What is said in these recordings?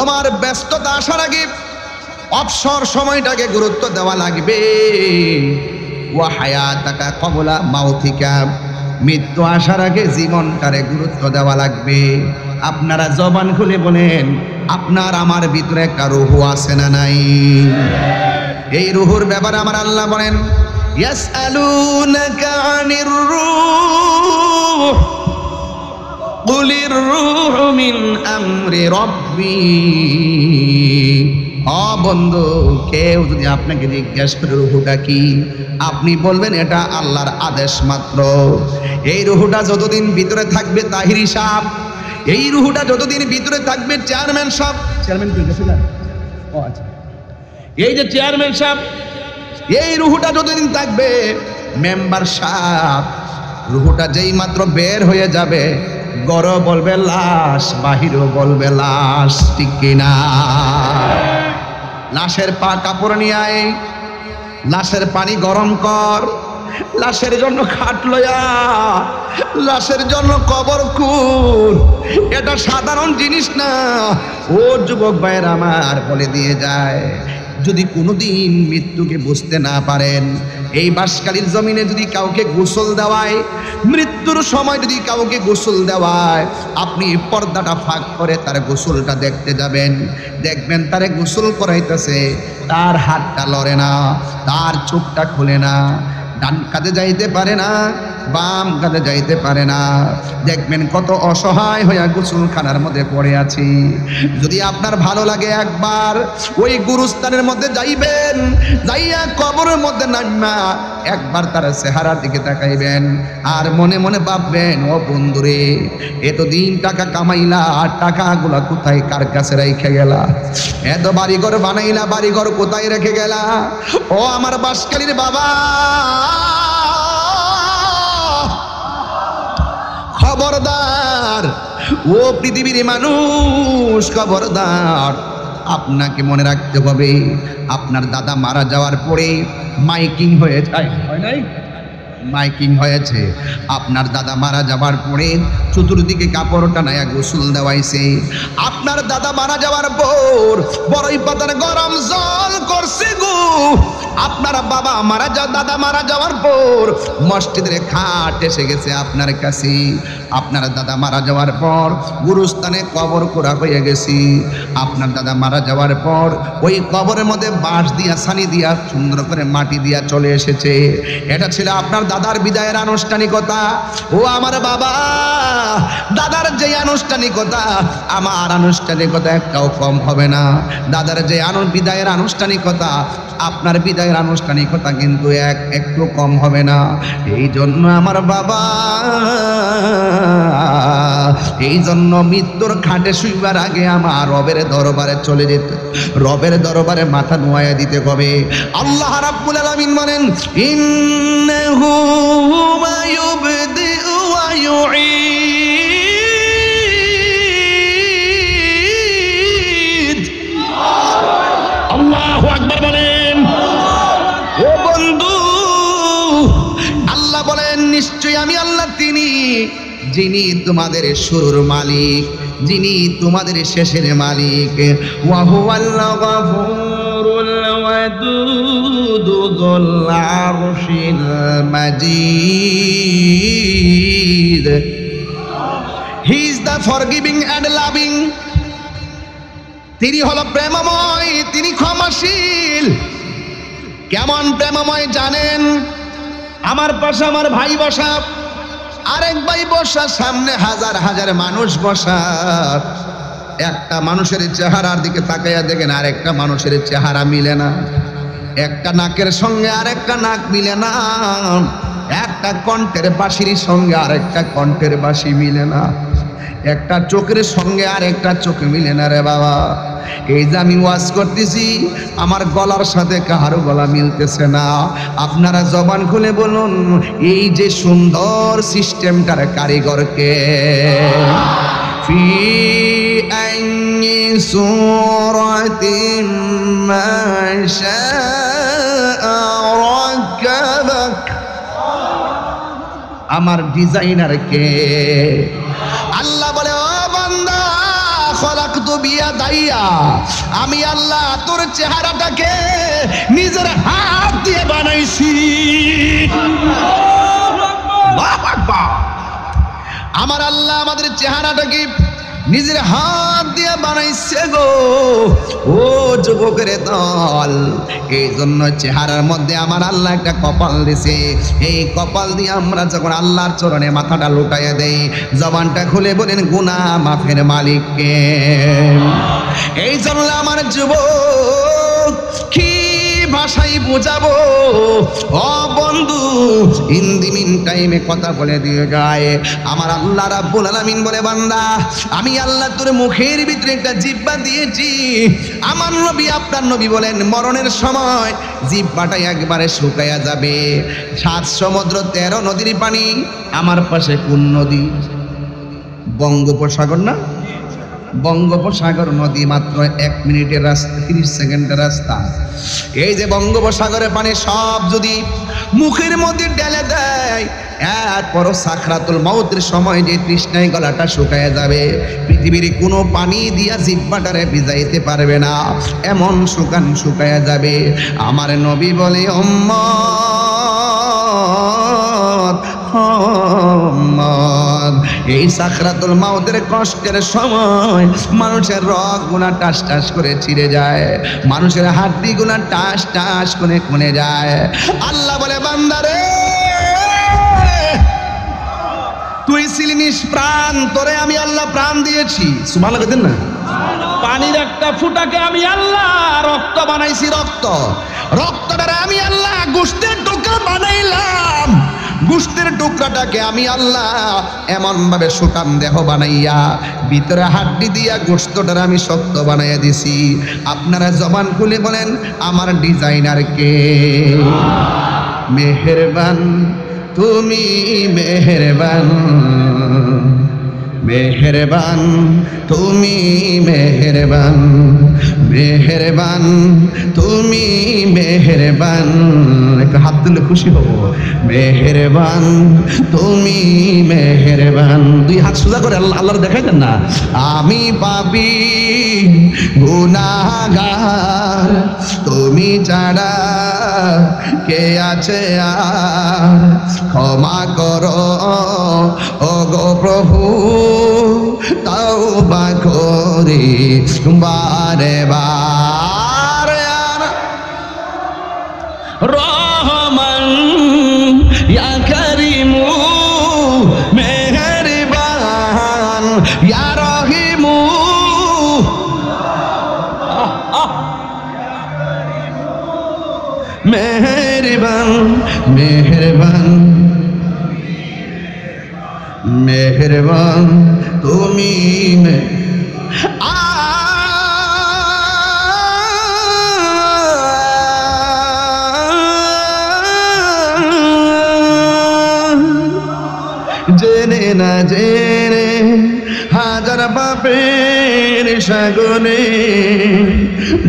তোমার ব্যস্ততা আসার আগে অবসর সময়টাকে গুরুত্ব দেওয়া লাগবে। ওয়া হায়াতাকা ক্বাবলা মাউতিকা, মৃত্যু আসার আগে জীবনটারে গুরুত্ব দেওয়া লাগবে। আপনারা জবান খুলে বলেন, আপনার আমার ভিতরে একটা রূহ আছে না নাই? এই রূহুর ব্যাপারে আমার আল্লাহ বলেন, ইয়াসআলুনাকা আনির রূহ কুলির রূহু মিন আমরি রাব্বি। বন্ধু, কেউ যদি আপনাকে জিজ্ঞেস করে রূহটা কি, আপনি বলবেন এটা আল্লাহর আদেশ মাত্র। এই রূহটা যতদিন ভিতরে থাকবে তাহিরি সাহেব, এই রূহটা যতদিন ভিতরে থাকবে চেয়ারম্যান সাহেব, চেয়ারম্যান কই গেছে না? ও আচ্ছা, এই যে চেয়ারম্যান সাহেব, এই রূহটা যতদিন থাকবে মেম্বার সাহেব, রূহটা যেই মাত্র বের হয়ে যাবে গর বলবে লাশ, বাহিরও বলবে লাশ, ঠিক কিনা? লাশের পা কাপড় নিয়ে আয়, লাশের পানি গরম কর, লাশের জন্য খাট লয়া, লাশের জন্য কবর খুঁড়। এটা সাধারণ জিনিস না। ও যুবক ভাইয়ের আমার বলে দিয়ে যায়, যদি কোনোদিন মৃত্যুকে বুঝতে না পারেন, এই বাঁশখালীর জমিনে যদি কাউকে গোসল দেওয়ায়, মৃত্যুর সময় যদি কাউকে গোসল দেওয়ায়, আপনি পর্দাটা ফাঁক করে তার গোসলটা দেখতে যাবেন, দেখবেন তারে গোসল করাইতেছে, তার হাতটা লড়ে না, তার চোখটা খুলে না, ডান কাঁধে যাইতে পারে না, বাম কাঁধে যাইতে পারে না। দেখবেন কত অসহায় হইয়া গোসলখানার মধ্যে পড়ে আছি। যদি আপনার ভালো লাগে একবার ওই গুরুস্থানের মধ্যে যাইবেন, যাইয়া কবরের মধ্যে নামা একবার তার চেহারার দিকে তাকাইবেন, আর মনে মনে ভাববেন, ও বন্ধুরে, এতদিন টাকা কামাইলা, আর টাকাগুলা কোথায় কার কাছে রেখে গেলা? এত বাড়িঘর বানাইলা, বাড়িঘর কোথায় রেখে গেলা? ও আমার বাঁশখালীর বাবা, খবরদার! ও পৃথিবীর মানুষ, খবরদার! আপনাকে মনে রাখতে হবে, আপনার দাদা মারা যাওয়ার পরে মাইকিং হয়ে যায়, হয় নাই? মাইকিং হয়েছে। আপনার দাদা মারা যাওয়ার পরে চতুর্দিকে কাপড় টানায়া গোসল দেওয়াইছে। আপনার দাদা মারা যাওয়ার পর বড়ই পাতার গরম জল করছে গো। আপনার বাবা দাদা মারা যাওয়ার পর মসজিদের খাট এসে গেছে আপনার কাছে। আপনার দাদা মারা যাওয়ার পর গুরুস্থানে কবর করা হয়ে গেছি। আপনার দাদা মারা যাওয়ার পর ওই কবরের মধ্যে বাঁশ দিয়া, ছানি দিয়া, সুন্দর করে মাটি দিয়া চলে এসেছে। এটা ছিল আপনার দাদার বিদায়ের আনুষ্ঠানিকতা। ও আমার বাবা, দাদার যে আনুষ্ঠানিকতা, আমার আনুষ্ঠানিকতা একটাও কম হবে না। দাদার যে বিদায়ের আনুষ্ঠানিকতা, আপনার বিদায়ের আনুষ্ঠানিকতা কিন্তু একটু কম হবে না। এই জন্য আমার বাবা, এই জন্য মৃত্যুর খাটে শুইবার আগে আমার রবের দরবারে চলে যেতে, রবের দরবারে মাথা নোয়াইয়া দিতে হবে। আল্লাহ রাব্বুল আলামিন বলেন, ইন্নাহু মা ইউবদিউ ওয়া ইউঈদ। আল্লাহু আকবার বলেন। ও বন্ধু, আল্লাহ বলেন, নিশ্চয়ই আমি আল্লাহ তিনি যিনি তোমাদের শুরুর মালিক, যিনি তোমাদের শেষের মালিক। ওয়া হুয়াল গফুরুল ওয়াদুদ যুল আরশিল মাজিদ। He is the forgiving and loving. তিনি হলো প্রেমময়, তিনি ক্ষমাশীল। কেমন প্রেমময় জানেন? আমার পাশে আমার ভাই বসা, আরেক ভাই বসা, সামনে হাজার হাজার মানুষ বসা। একটা মানুষের চেহারার দিকে তাকাইয়া দেখেন, আরেকটা মানুষের চেহারা মিলে না। একটা নাকের সঙ্গে আরেকটা নাক মিলে না। একটা কণ্ঠের বাঁশির সঙ্গে আরেকটা কণ্ঠের বাঁশি মিলে না। একটা চোখের সঙ্গে আরেকটা চোখ মিলে না রে বাবা। এই যে আমি ওয়াজ করতেছি, আমার গলার সাথে কাহারও গলা মিলতেছে না। আপনারা জবান খুলে বলুন, এই যে সুন্দর সিস্টেমটার কারিগরকে। ফি আইয়ি সূরাতিন মা শাআ রাকাবাক। আমার ডিজাইনার কে? আল্লাহ বলে, ও বান্দা, খলাকতু বিয়াদাই তাকাইয়া আমি আল্লাহ তোর চেহারাটাকে নিজের হাত দিয়ে বানাইছি। আল্লাহু আকবার। আমার আল্লাহ আমাদের চেহারাটাকে নিজের হাত দিয়ে বানাইছে গো। ও যুবকের দল, এই জন্য চেহারার মধ্যে আমার আল্লাহ একটা কপাল দিছে। এই কপাল দিয়ে আমরা যখন আল্লাহর চরণে মাথাটা লুটাইয়া দেই, জবানটা খুলে বলেন গুনাহ মাফের মালিককে। এই জন্য আমার যুবক কি ভাষাই বুঝাবো ও বন্ধু, ইন দি মিন টাইমে কথা বলে দিয়ে যায়। আমার আল্লাহ রাব্বুল আলামিন বলে বান্দা আমি আল্লাহ তোর মুখের ভিতরে একটা জিহ্বা দিয়েছি। আমার নবী আপনার নবী বলেন মরণের সময় জিহ্বাটা একবারে শুকায়া যাবে। 7 সমুদ্র 13 নদীর পানি। আমার পাশে কোন নদী? বঙ্গোপসাগর না? বঙ্গোপসাগর নদী মাত্র 1 মিনিটের রাস্তা, 30 সেকেন্ডের রাস্তা। এই যে বঙ্গোপসাগরের পানি সব যদি মুখের মধ্যে ঢেলে দেয়, এরপরও সাকরাতুল মাউতের সময় যে তৃষ্ণায় গলাটা শুকায় যাবে, পৃথিবীর কোনো পানি দিয়া জিহ্বাটারে ভিজাইতে পারবে না, এমন শুকায় যাবে। আমার নবী বলে এই সাকরাতুল মাউতের কষ্টের সময় মানুষের রগ গুনা টাস টাস করে ছিঁড়ে যায়, মানুষের হাড্ডি গুনা টাস টাস করে খুনে যায়। আল্লাহ বলে বান্দারে তুই ছিলি নিষ্প্রাণ, তোরে আমি আল্লাহ প্রাণ দিয়েছি। সুবহানাল্লাহ দেন না? পানির একটা ফুটাকে আমি আল্লাহ রক্ত বানাইছি। রক্তটারে আমি আল্লাহ গোশতের টুকরা বানাইলাম। গোশতের টুকরাটাকে আমি আল্লাহ এমন ভাবে সুঠাম দেহ বানাইয়া ভিতরে হাড্ডি দিয়া গোশতটারে আমি শক্ত বানাইয়া দিছি। আপনারা জবান খুলে বলেন আমার ডিজাইনার কে? মেহেরবান তুমি, মেহেরবান মেহেরবান তুমি, মেহেরবান মেহেরবান তুমি, মেহেরবান। একটা হাত দিলে খুশি হব। মেহেরবান তুমি, মেহেরবান। 2 হাত সোজা করে আল্লাহর দেখাই দেন না। আমি পাপী গুনাহগার, তুমি ছাড়া কে আছে আর, ক্ষমা করো ও গো প্রভু, তওবা করি বারে বারে। রহমান ইয়া করিমু মেহেরবান ইয়া রহিমু। মেহেরবান মেহেরবান মেহেরবান তুমি। জেনে না জেনে হাজার পাপের সাগরে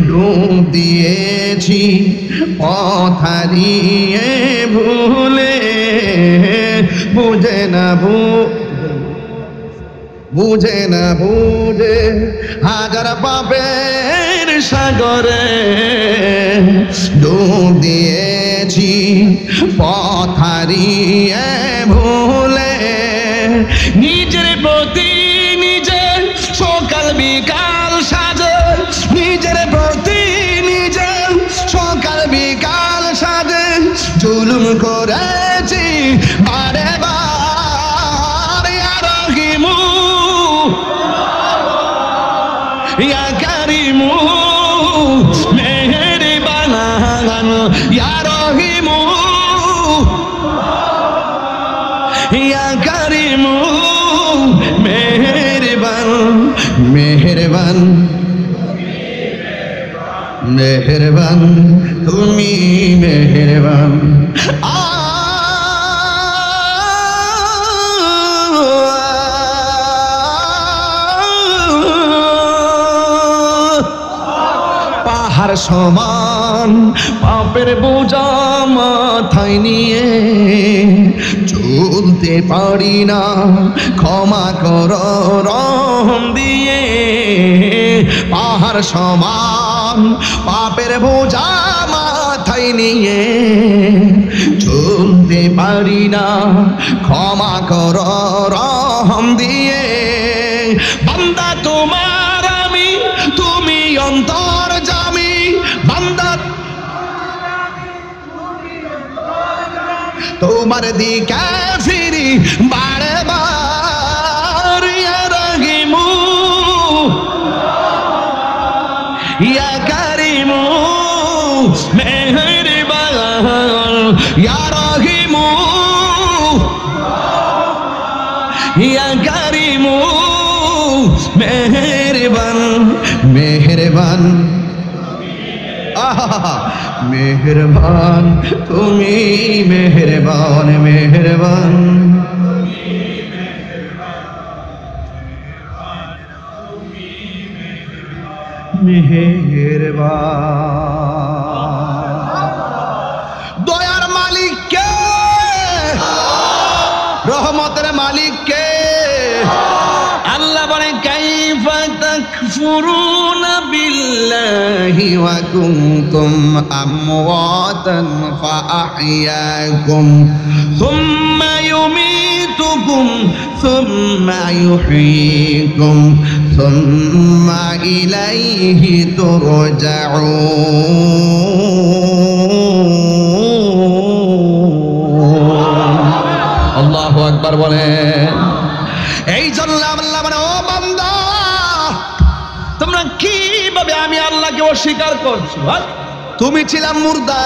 ডুব দিয়েছি, পথ হারিয়ে ভুলে। বুঝে না বুঝে হাজার পাপের সাগরে ডুব দিয়েছি, পথ হারিয়ে ভুলে। নিজের প্রতি নিজে সকাল বিকাল সাজে, নিজের প্রতি নিজে সকাল বিকাল সাজে জুলুম করেছি বারে বার। ইয়া রহিমু ইয়া করিমু মেহেরবান ইয়া রহিমু ইয়া করিমু মেহেরবান মেহেরবান মেহেরবান তুমি, মেহেরবান। পাহাড় সমান সমান পাপের বোঝা মাথায় নিয়ে চলতে পারি না, ক্ষমা কর রহম দিয়ে। পাহাড় সমান পাপের বোঝা মাথায় নিয়ে চলতে পারি না, ক্ষমা কর রহম দিয়ে। বান্দা তোমার আমি, তুমি অন্তর্যামী। বান্দা তোমার দিকে ফিরি বারে বার। ইয়া রহিমু ইয়া কারিমু মেহেরবান, ইয়া রহিমু ইয়া কারিমু মেহেরবান। মেহেরবান মেহেরবান তুমি মেহেরবান, মেহেরবান মেহেরবান। দয়ার মালিক কে? রহমতের মালিক কে? আল্লাহ বলেন কাইফা তাকফুরুনা বিল্লাহি ওয়া কুনতুম আমওয়াতান ফাআহইয়াকুম সুম্মা ইউমীতুকুম সুম্মা ইউহয়ীকুম সুম্মা ইলাইহি তুরজাউন। আল্লাহু আকবার বলেন। এই জন্য আল্লাহ মানে ও বান্দা তোমরা কিভাবে আমি আল্লাহকে অস্বীকার করছো? তুমি ছিলাম মুর্দা,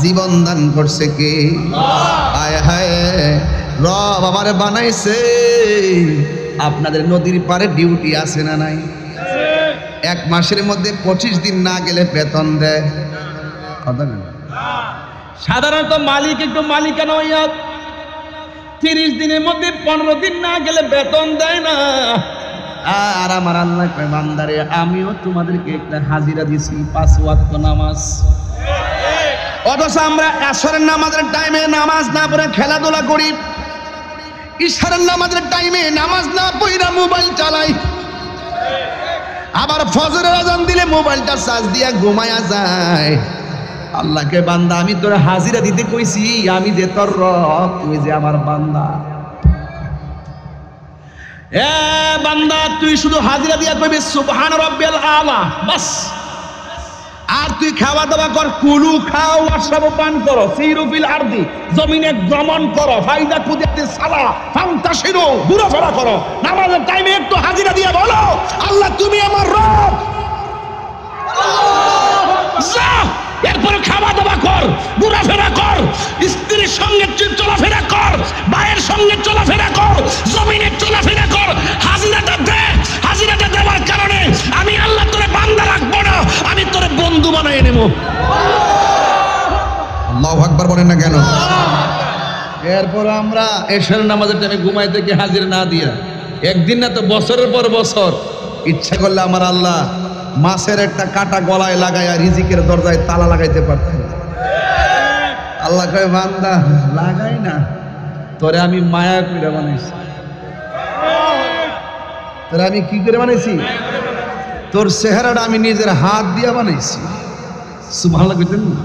জীবন দান করছে কে? আয় হায়, রব আমারে বানাইছে। আপনাদের নদীর পারে ডিউটি আছে না নাই? এক মাসের মধ্যে 25 দিন না গেলে বেতন দেয়। কথা না, সাধারণত মালিক একটু মালিকানা হইয়া 30 দিনের মধ্যে 15 দিন না গেলে বেতন দেয় না। আর আমার আল্লাহ কয় বান্দারে আমিও তোমাদেরকে একটা হাজিরা দিছি 5 ওয়াক্ত নামাজ। অথচ আমরা আসরের নামাজের টাইমে নামাজ না পড়ে খেলাধুলা করি, ইশারের নামাজের টাইমে নামাজ না পড়া মোবাইল চালাই, আবার ফজরের আজান দিলে মোবাইলটা চার্জ দিয়া ঘুমায়া যায়। আল্লাহকে বান্দা আমি তোর হাজিরা দিতে কইছি, আমি যে তোর রব, তুই যে আমার বান্দা। এ বান্দা তুই শুধু হাজিরা দিয়া কইবি সুবহান রাব্বিয়াল আলা বাস। আর তুই খাওয়া দাওয়া কর, কুলু খাও ওয়াশরাবু পান করো, সিরু ফিল আরদি জমিনে ভ্রমণ করো, ফাইদা কুদিয়াতিস সালা ফান্তাশিরু ঘোরাফেরা করো। নামাজের টাইমে একটু হাজিরা দিয়া বলো আল্লাহ তুমি আমার রব। এরপরে খাওয়া দাওয়া কর, ঘোরাফেরা কর, স্ত্রীর সঙ্গে চলাফেরা কর, ভাইয়ের সঙ্গে চলাফেরা কর, জমিনে চলাফেরা কর। হাজিরাটা দে। হাজিরাটা দেওয়ার কারণে আমি আল্লাহ তোরে বান্দা রাখবো না, আমি তোরে বন্ধু বানাই নেব। আল্লাহু আকবার বলেন না কেন? এরপর আমরা এশার নামাজের টাইমে ঘুমাইতে কি হাজিরা না দিয়া একদিন না তো বছরের পর বছর ইচ্ছা করলে আমার আল্লাহ মাছের একটা কাটা গলায় লাগাইয়া রিজিকের দরজায় তালা লাগাইতে পারতেন। আল্লাহ কয় বান্দা লাগাই না, তোরে আমি মায়া করে বানাইছি। তোরে আমি কি করে বানাইছি? তোর চেহারাটা আমি নিজের হাত দিয়া বানাইছি। সুবহানাল্লাহ কইতেন না?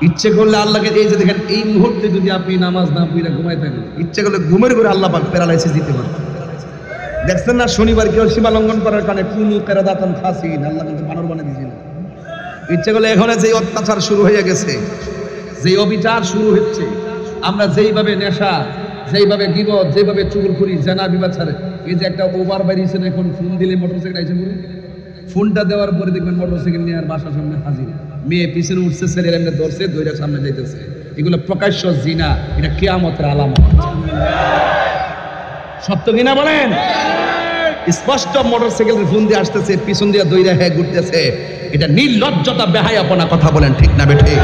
ইচ্ছে করলে আল্লাহকে এই যে দেখেন এই মুহূর্তে যদি আপনি নামাজ না পড়ে ঘুমাই থাকেন, ইচ্ছে করলে ঘুমের ঘরে আল্লাহ পাক প্যারালাইসিস দিতে পারতেন। দেখছেন না শনিবার কেউ সীমা লঙ্ঘন করার কারণে কুনু কেরাদাতান খাসিন আল্লাহ কিন্তু বানর বানিয়ে দিয়েছিল। ইচ্ছে করলে এখন যে অত্যাচার শুরু হয়ে গেছে, যে অবিচার শুরু হচ্ছে, আমরা যেইভাবে নেশা, যেইভাবে গীবত, যেইভাবে চুগলখড়ি, জেনা, বিবাচার, এই যে একটা ওভার বাইরেছে এখন ফোন দিলে মোটরসাইকেল আইছে পুরো, ফোনটা দেওয়ার পরে দেখবেন মোটরসাইকেল নিয়ে আর বাসার সামনে হাজির, মেয়ে পিছনে উঠছে, ছেলের এমনি ধরছে, দইরা সামনে যাইতেছে। এগুলো প্রকাশ্য জিনা, এটা কিয়ামতের আলামত। সত্য কিনা বলেন? স্পষ্ট মোটরসাইকেলের ফোন দিয়ে আসতেছে, পিছন দিয়ে দইরা হ্যাঁ ঘুরতেছে। এটা নির্লজ্জতা, বেহায়াপনা। কথা বলেন ঠিক না বেঠিক?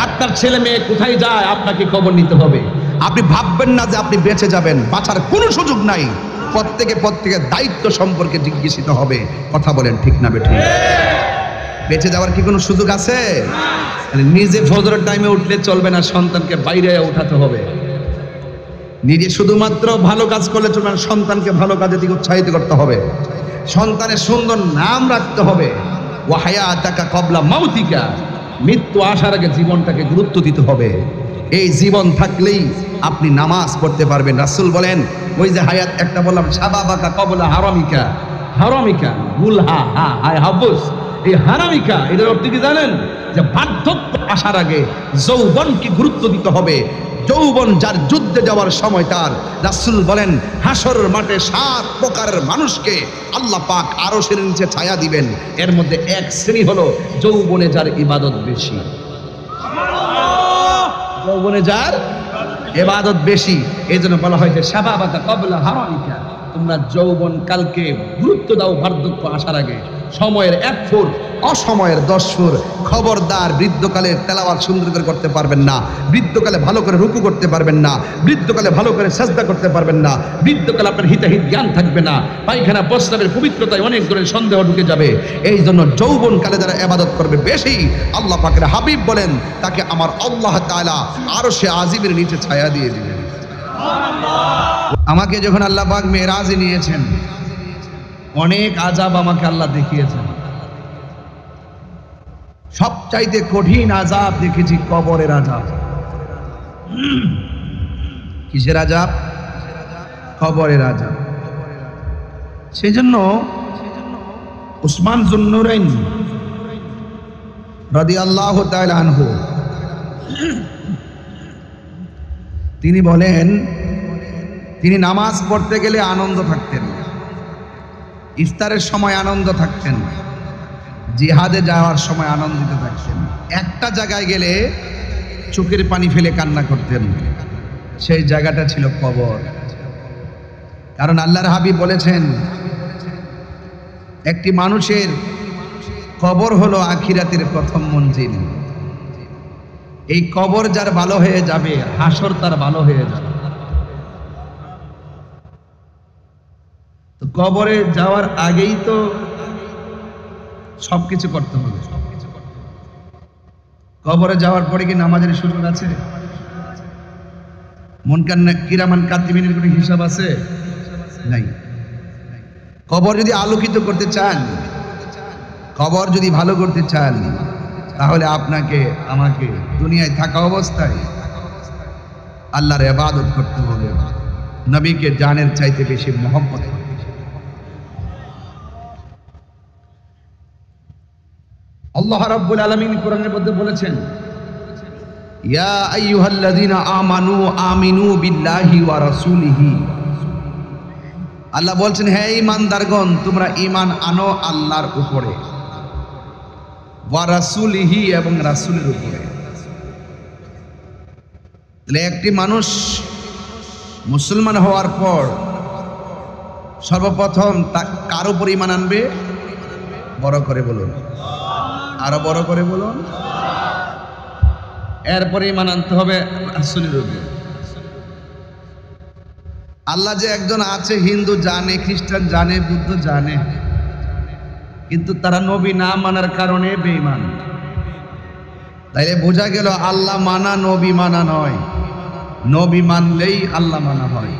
আপনার ছেলে মেয়ে কোথায় যায় আপনাকে খবর নিতে হবে। আপনি ভাববেন না যে আপনি বেঁচে যাবেন, বাঁচার কোনো সুযোগ নাই। প্রত্যেকের দায়িত্ব সম্পর্কে জিজ্ঞাসিত হবে। কথা বলেন ঠিক না বেঠিক? বেঁচে যাওয়ার কি কোনো সুযোগ আছে? নিজে ফজরের টাইমে উঠলে চলবে না, সন্তানকে বাইরে উঠাতে হবে। নিজে শুধুমাত্র ভালো কাজ করলে চলবে না, সন্তানকে ভালো কাজের দিকে উৎসাহিত করতে হবে। সন্তানের সুন্দর নাম রাখতে হবে। ওয়া হায়াতাকা ক্বাবলা মাউতিকা, মৃত্যু আসার আগে জীবনটাকে গুরুত্ব দিতে হবে। এই জীবন থাকলেই আপনি নামাজ পড়তে পারবেন। রাসূল বলেন, ওই যে হায়াত একটা বললাম, শাবাবাকা ক্বাবলা হারামিকা, হারামিকা গুলহা হা হায় হাবুস, এই হারামিকা এটার অর্থ কি জানেন? যে বার্ধক্য আসার আগে যৌবনকে গুরুত্ব দিতে হবে। যৌবন যার যুদ্ধে যাওয়ার সময় তার, রাসূল বলেন হাসর মাঠে 7 প্রকারের মানুষকে আল্লাহ পাক আরশের নিচে ছায়া দিবেন। এর মধ্যে এক শ্রেণী হলো যৌবনে যার ইবাদত বেশি। যৌবনে যার ইবাদত বেশি, এই জন্য বলা হয় যে শাবাবাকা ক্বাবলা হারামিকা, তোমরা যৌবন কালকে গুরুত্ব দাও বার্ধক্য আসার আগে। সময়ের 1 ফুট, অসময়ের 10 ফুট। খবরদার বৃদ্ধকালে তেলাওয়াত সুন্দর করে করতে পারবেন না, বৃদ্ধকালে ভালো করে রুকু করতে পারবেন না, বৃদ্ধকালে ভালো করে সাজদা করতে পারবেন না, বৃদ্ধকালে আপনার হিতাহিত জ্ঞান থাকবে না, পায়খানা প্রস্রাবের পবিত্রতায় অনেক ধরনের সন্দেহ ঢুকে যাবে। এই জন্য যৌবনকালে যারা ইবাদত করবে বেশি, আল্লাহ পাকের হাবিব বলেন তাকে আমার আল্লাহ তাআলা আরশে আজিমের নিচে ছায়া দিয়ে দিবেন। আমাকে যখন আল্লাহ পাক মেরাজে নিয়েছেন, অনেক আযাব আমাকে আল্লাহ দেখিয়েছেন। সবচাইতে কঠিন আযাব দেখেছি কবরের আযাব। কিসের আযাব? কবরের আযাব। সেজন্য উসমান যুন্নুরাইন রাদিয়াল্লাহু তাআলা আনহু তিনি বলেন, তিনি নামাজ পড়তে গেলে আনন্দ থাকতেন, ইফতারের সময় আনন্দ থাকতেন, জিহাদে যাওয়ার সময় আনন্দিত থাকতেন। একটা জায়গায় গেলে চোখের পানি ফেলে কান্না করতেন, সেই জায়গাটা ছিল কবর। কারণ আল্লাহর হাবিব বলেছেন, একটি মানুষের কবর হলো আখিরাতের প্রথম মঞ্জিল। এই কবর যার ভালো হয়ে যাবে, হাসর তার ভালো হয়ে যাবে। তো কবরে যাওয়ার আগেই তো সবকিছু করতে হবে। কবরে যাওয়ার পরে কি নামাজের সুযোগ আছে? মুনকার কিরামান কাতিবিনের কোনো হিসাব আছে? নাই। কবর যদি আলোকিত করতে চান, কবর যদি ভালো করতে চান, তাহলে আপনাকে আমাকে দুনিয়ায় থাকা অবস্থায় আল্লাহর ইবাদত করতে হবে, নবীকে জানের চাইতে বেশি মহব্বত করতে হবে। আল্লাহ রাব্বুল আলামিন কোরআনের মধ্যে বলেছেন, ইয়া আইয়ুহাল্লাযীনা আমানু আমিনু বিল্লাহি ওয়া রাসূলিহি। আল্লাহ বলছেন, হে ঈমানদারগণ, তোমরা ঈমান আনো আল্লাহর উপরে, ওয়া রাসূলিহি, এবং রাসূলের উপরে। তাহলে একটি মানুষ মুসলমান হওয়ার পর সর্বপ্রথম কার উপর ঈমান আনবে? বড় করে বলুন, আরো বড় করে বলুন। এরপরে ঈমান আনতে হবে রাসূলের উপর। আল্লাহ যে একজন আছে, হিন্দু জানে, খ্রিস্টান জানে, বুদ্ধ জানে, কিন্তু তারা নবী না মানার কারণে বেঈমান। তাইলে বোঝা গেল আল্লাহ মানা নবী মানা নয়, নবী মানলেই আল্লাহ মানা হয়।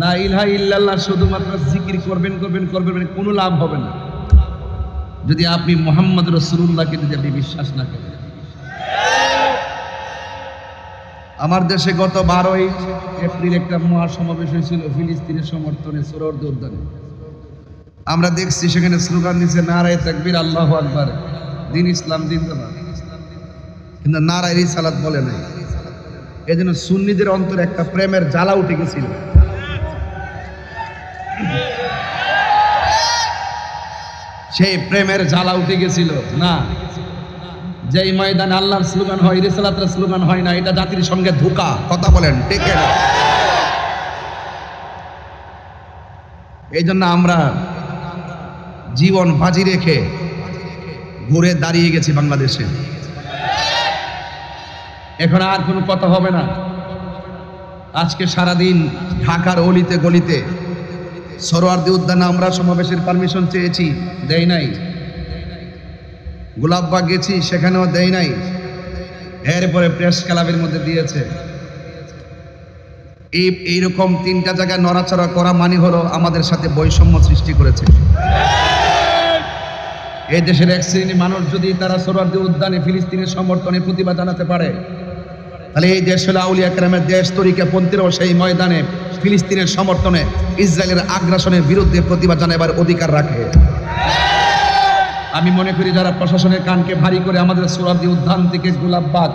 লা ইলাহা ইল্লাল্লাহ শুধুমাত্র জিকির করবেন করবেন করবেন, কোনো লাভ হবে না যদি আপনি মুহাম্মদ রাসূলুল্লাহকে যদি আপনি বিশ্বাস না করেন। আমার দেশে গত 12ই এপ্রিল একটা মহাসমাবেশ হয়েছিল ফিলিস্তিনের সমর্থনে সোহরাওয়ার্দী উদ্যানে। আমরা দেখছি সেখানে স্লোগান দিচ্ছে নারায়ে তাকবীর, আল্লাহু আকবার, দিন ইসলাম জিন্দাবাদ, কিন্তু নারায়ে রিসালাত বলে নাই। এজন্য সুন্নিদের অন্তরে একটা প্রেমের জ্বালা উঠে গেছিল। সেই প্রেমের জ্বালা উঠে গেছিল না, যেই ময়দানে আল্লাহর স্লোগান হয়, রিসালাতের স্লোগান হয় না, এটা জাতির সঙ্গে ধোঁকা। কথা বলেন ঠিক না? এই জন্য আমরা জীবন বাজি রেখে ঘুরে দাঁড়িয়ে গেছি বাংলাদেশে। এখন আর কোনো কথা হবে না। আজকে সারাদিন ঢাকার অলিতে গলিতে সরোয়ার্দী উদ্যানে আমরা সমাবেশের পারমিশন চেয়েছি, দেই নাই। গোলাপবাগ গেছি, সেখানেও দেই নাই। এরপরে প্রেস ক্লাবের মধ্যে দিয়েছে। এইরকম 3টা জায়গায় নড়াচড়া করা মানে হলো আমাদের সাথে বৈষম্য সৃষ্টি করেছে। এই দেশের এক শ্রেণী মানুষ যদি তারা সরোয়ার্দী উদ্যানে ফিলিস্তিনের সমর্থনে প্রতিবাদ জানাতে পারে, তাহলে এই দেশ হলো আউলিয়া কেরামের দেশ। তরিকাপন্থীরাও সেই ময়দানে ফিলিস্তিনের সমর্থনে ইসরায়েলের আগ্রাসনের বিরুদ্ধে প্রতিবাদ জানাবার অধিকার রাখে। আমি মনে করি যারা প্রশাসনের কানকে ভারী করে আমাদের সরোয়ার্দী উদ্যান থেকে গোলাপবাগ,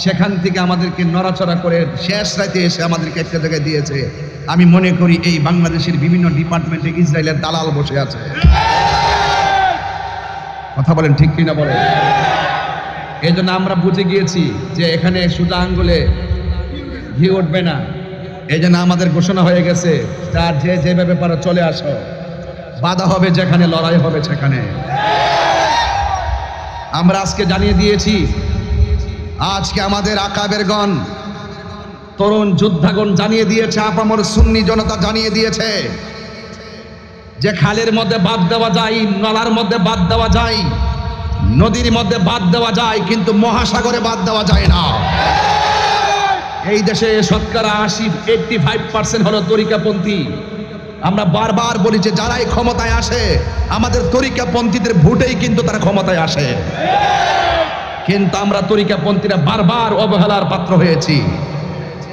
সেখান থেকে আমাদেরকে নড়াচড়া করে শেষ রাতে এসে আমাদেরকে একটা জায়গায় দিয়েছে, আমি মনে করি এই বাংলাদেশের বিভিন্ন ডিপার্টমেন্টে ইসরায়েলের দালাল বসে আছে। কথা বলেন ঠিক কিনা বলেন? এই জন্য আমরা বুঝে গিয়েছি যে এখানে সোজা আঙ্গুলে ঘি উঠবে না। এই জন্য আমাদের ঘোষণা হয়ে গেছে, যার যে যেভাবে পারো চলে আসো, বাধা হবে যেখানে, লড়াই হবে সেখানে। আমরা আজকে জানিয়ে দিয়েছি, আজকে আমাদের আকাবেরগণ, তরুণ যোদ্ধাগণ জানিয়ে দিয়েছে, আপামর সুন্নি জনতা জানিয়ে দিয়েছে যে খালের মধ্যে বাদ দেওয়া যায়, নলার মধ্যে বাদ দেওয়া যায়, নদীর মধ্যে বাদ দেওয়া যায়, কিন্তু মহাসাগরে বাদ দেওয়া যায় না। এই দেশে শতকরা 85% হলো তরিকাপন্থী। আমরা বারবার বলি যে যারাই ক্ষমতায় আসে, আমাদের তরিকাপন্থীদের ভোটেই কিন্তু তারা ক্ষমতায় আসে। কিন্তু আমরা তরিকাপন্থীরা বারবার অবহেলার পাত্র হয়েছি।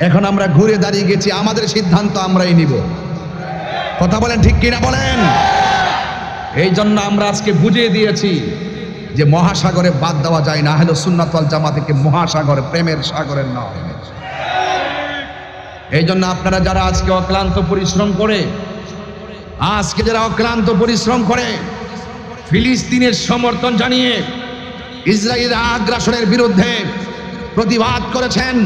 এখন আমরা ঘুরে দাঁড়িয়ে গেছি, আমাদের সিদ্ধান্ত আমরাই নিব। কথা বলেন ঠিক কিনা বলেন? এই জন্য আমরা আজকে বুঝিয়ে দিয়েছি যে মহাসাগরে বাদ দেওয়া যায় না। আহলে সুন্নাত ওয়াল জামাতকে মহাসাগর, প্রেমের সাগরের নয়। এই জন্য আপনারা যারা আজকে অক্লান্ত পরিশ্রম করে, ফিলিস্তিনের সমর্থন জানিয়ে ইসরায়েলের আগ্রাসনের বিরুদ্ধে প্রতিবাদ করেছেন,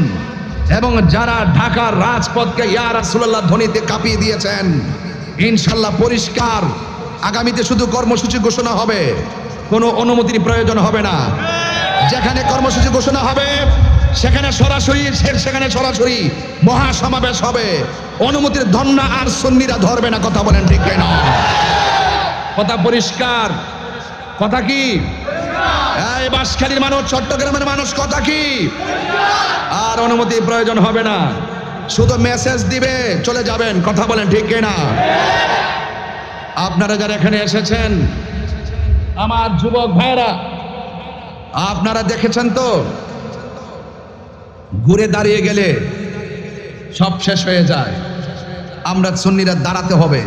এবং যারা ঢাকার রাজপথকে ইয়া রাসূলুল্লাহ ধ্বনিতে কাঁপিয়ে দিয়েছেন, ইনশাআল্লাহ পরিষ্কার আগামীতে শুধু কর্মসূচি ঘোষণা হবে, কোনো অনুমতির প্রয়োজন হবে না। যেখানে কর্মসূচি ঘোষণা হবে সেখানে সরাসরি মহাসমাবেশ হবে। অনুমতির ধন্না আর সুন্নিরা ধরবে না। কথা বলেন ঠিক কিনা? কথা পরিষ্কার। কথা কি? এই বাঁশখালীর মানুষ, চট্টগ্রামের মানুষ, কথা কি? আর অনুমতির প্রয়োজন হবে না, শুধু মেসেজ দিবে, চলে যাবেন। কথা বলেন ঠিক কিনা? আপনারা যারা এখানে এসেছেন, আমার যুবক ভাইরা, আপনারা দেখেছেন তো, ঘুরে দাঁড়িয়ে গেলে সব শেষ হয়ে যায়। আমরা সুন্নিরা দাঁড়াতে হবে।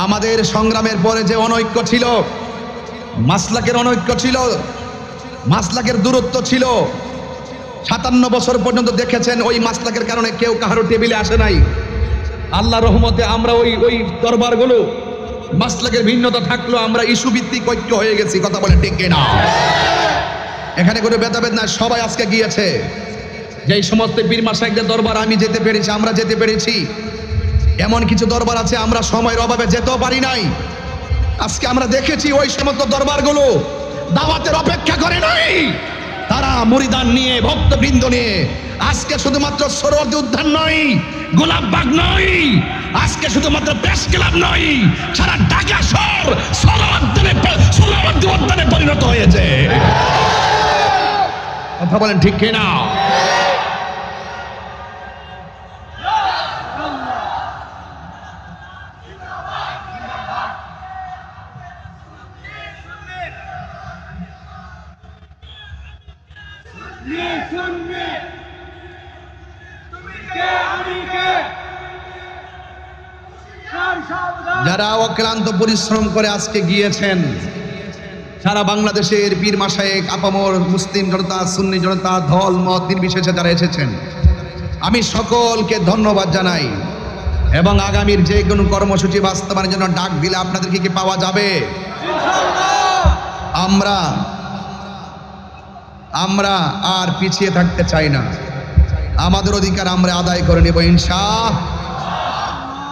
আমাদের সংগ্রামের পরে যে অনৈক্য ছিল, মাসলাকের অনৈক্য ছিল, মাসলাকের দূরত্ব ছিল, 57 বছর পর্যন্ত দেখেছেন ওই মাসলাকের কারণে কেউ কাহারো টেবিলে আসে নাই। আল্লাহ রহমতে আমরা ওই দরবারগুলো, মাসলাকের ভিন্নতা থাকলো, আমরা ইস্যু ভিত্তিক ঐক্য হয়ে গেছি। কথা বলেন ঠিক কিনা? এখানে কোনো ভেদাভেদ নাই, সবাই আজকে গিয়েছে। যেই সমস্ত পীর মাশায়েখদের দরবার আমি যেতে পেরেছি, আমরা যেতে পেরেছি, এমন কিছু দরবার আছে আমরা সময়ের অভাবে যেতেও পারি নাই। আজকে আমরা দেখেছি ওই সমস্ত দরবারগুলো দাওয়াতের অপেক্ষা করে নাই। তারা মুরিদান নিয়ে, ভক্তবৃন্দ নিয়ে, আজকে শুধুমাত্র সরোয়ার্দী উদ্যান নয়, গোলাপবাগ নয়, আজকে শুধুমাত্র প্রেস ক্লাব নয়, সারা ঢাকা শহর সরোয়ার্দী উদ্যানে পরিণত হয়েছে। কথা বলেন ঠিক কিনা? যারা অক্লান্ত পরিশ্রম করে আজকে গিয়েছেন, সারা বাংলাদেশের পীর মাশায়েখ, আপামর মুসলিম জনতা, সুন্নি জনতা, দল মত নির্বিশেষে যারা এসেছেন, আমি সকলকে ধন্যবাদ জানাই। এবং আগামীর যে কোনো কর্মসূচি বাস্তবায়নের জন্য ডাক দিলে আপনাদেরকে কি পাওয়া যাবে? আমরা আর পিছিয়ে থাকতে চাই না। আমাদের অধিকার আমরা আদায় করে নেব ইনশাআল্লাহ।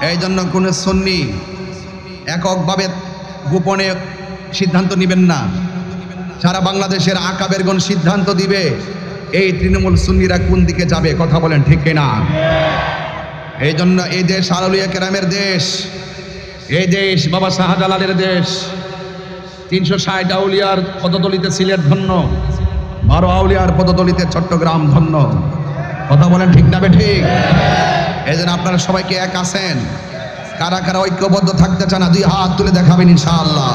এই জন্য কোন সুন্নি এককভাবে গোপনে সিদ্ধান্ত নেবেন না। সারা বাংলাদেশের আকাবেরগণ সিদ্ধান্ত দিবে এই তৃণমূল সুন্নিরা কোন দিকে যাবে। কথা বলেন ঠিক কিনা? এই জন্য এই দেশ আউলিয়া কেরামের দেশ, এই দেশ বাবা শাহজালালের দেশ। 360 আউলিয়ার পদতলিতে সিলেট ধন্য, 12 আউলিয়ার পদতলিতে চট্টগ্রাম ধন্য। কথা বলেন ঠিক না ঠিক? এই জন্য আপনারা সবাইকে এক আছেন। কারা কারা ঐক্যবদ্ধ থাকতে চান 2 হাত তুলে দেখাবেন ইনশাআল্লাহ।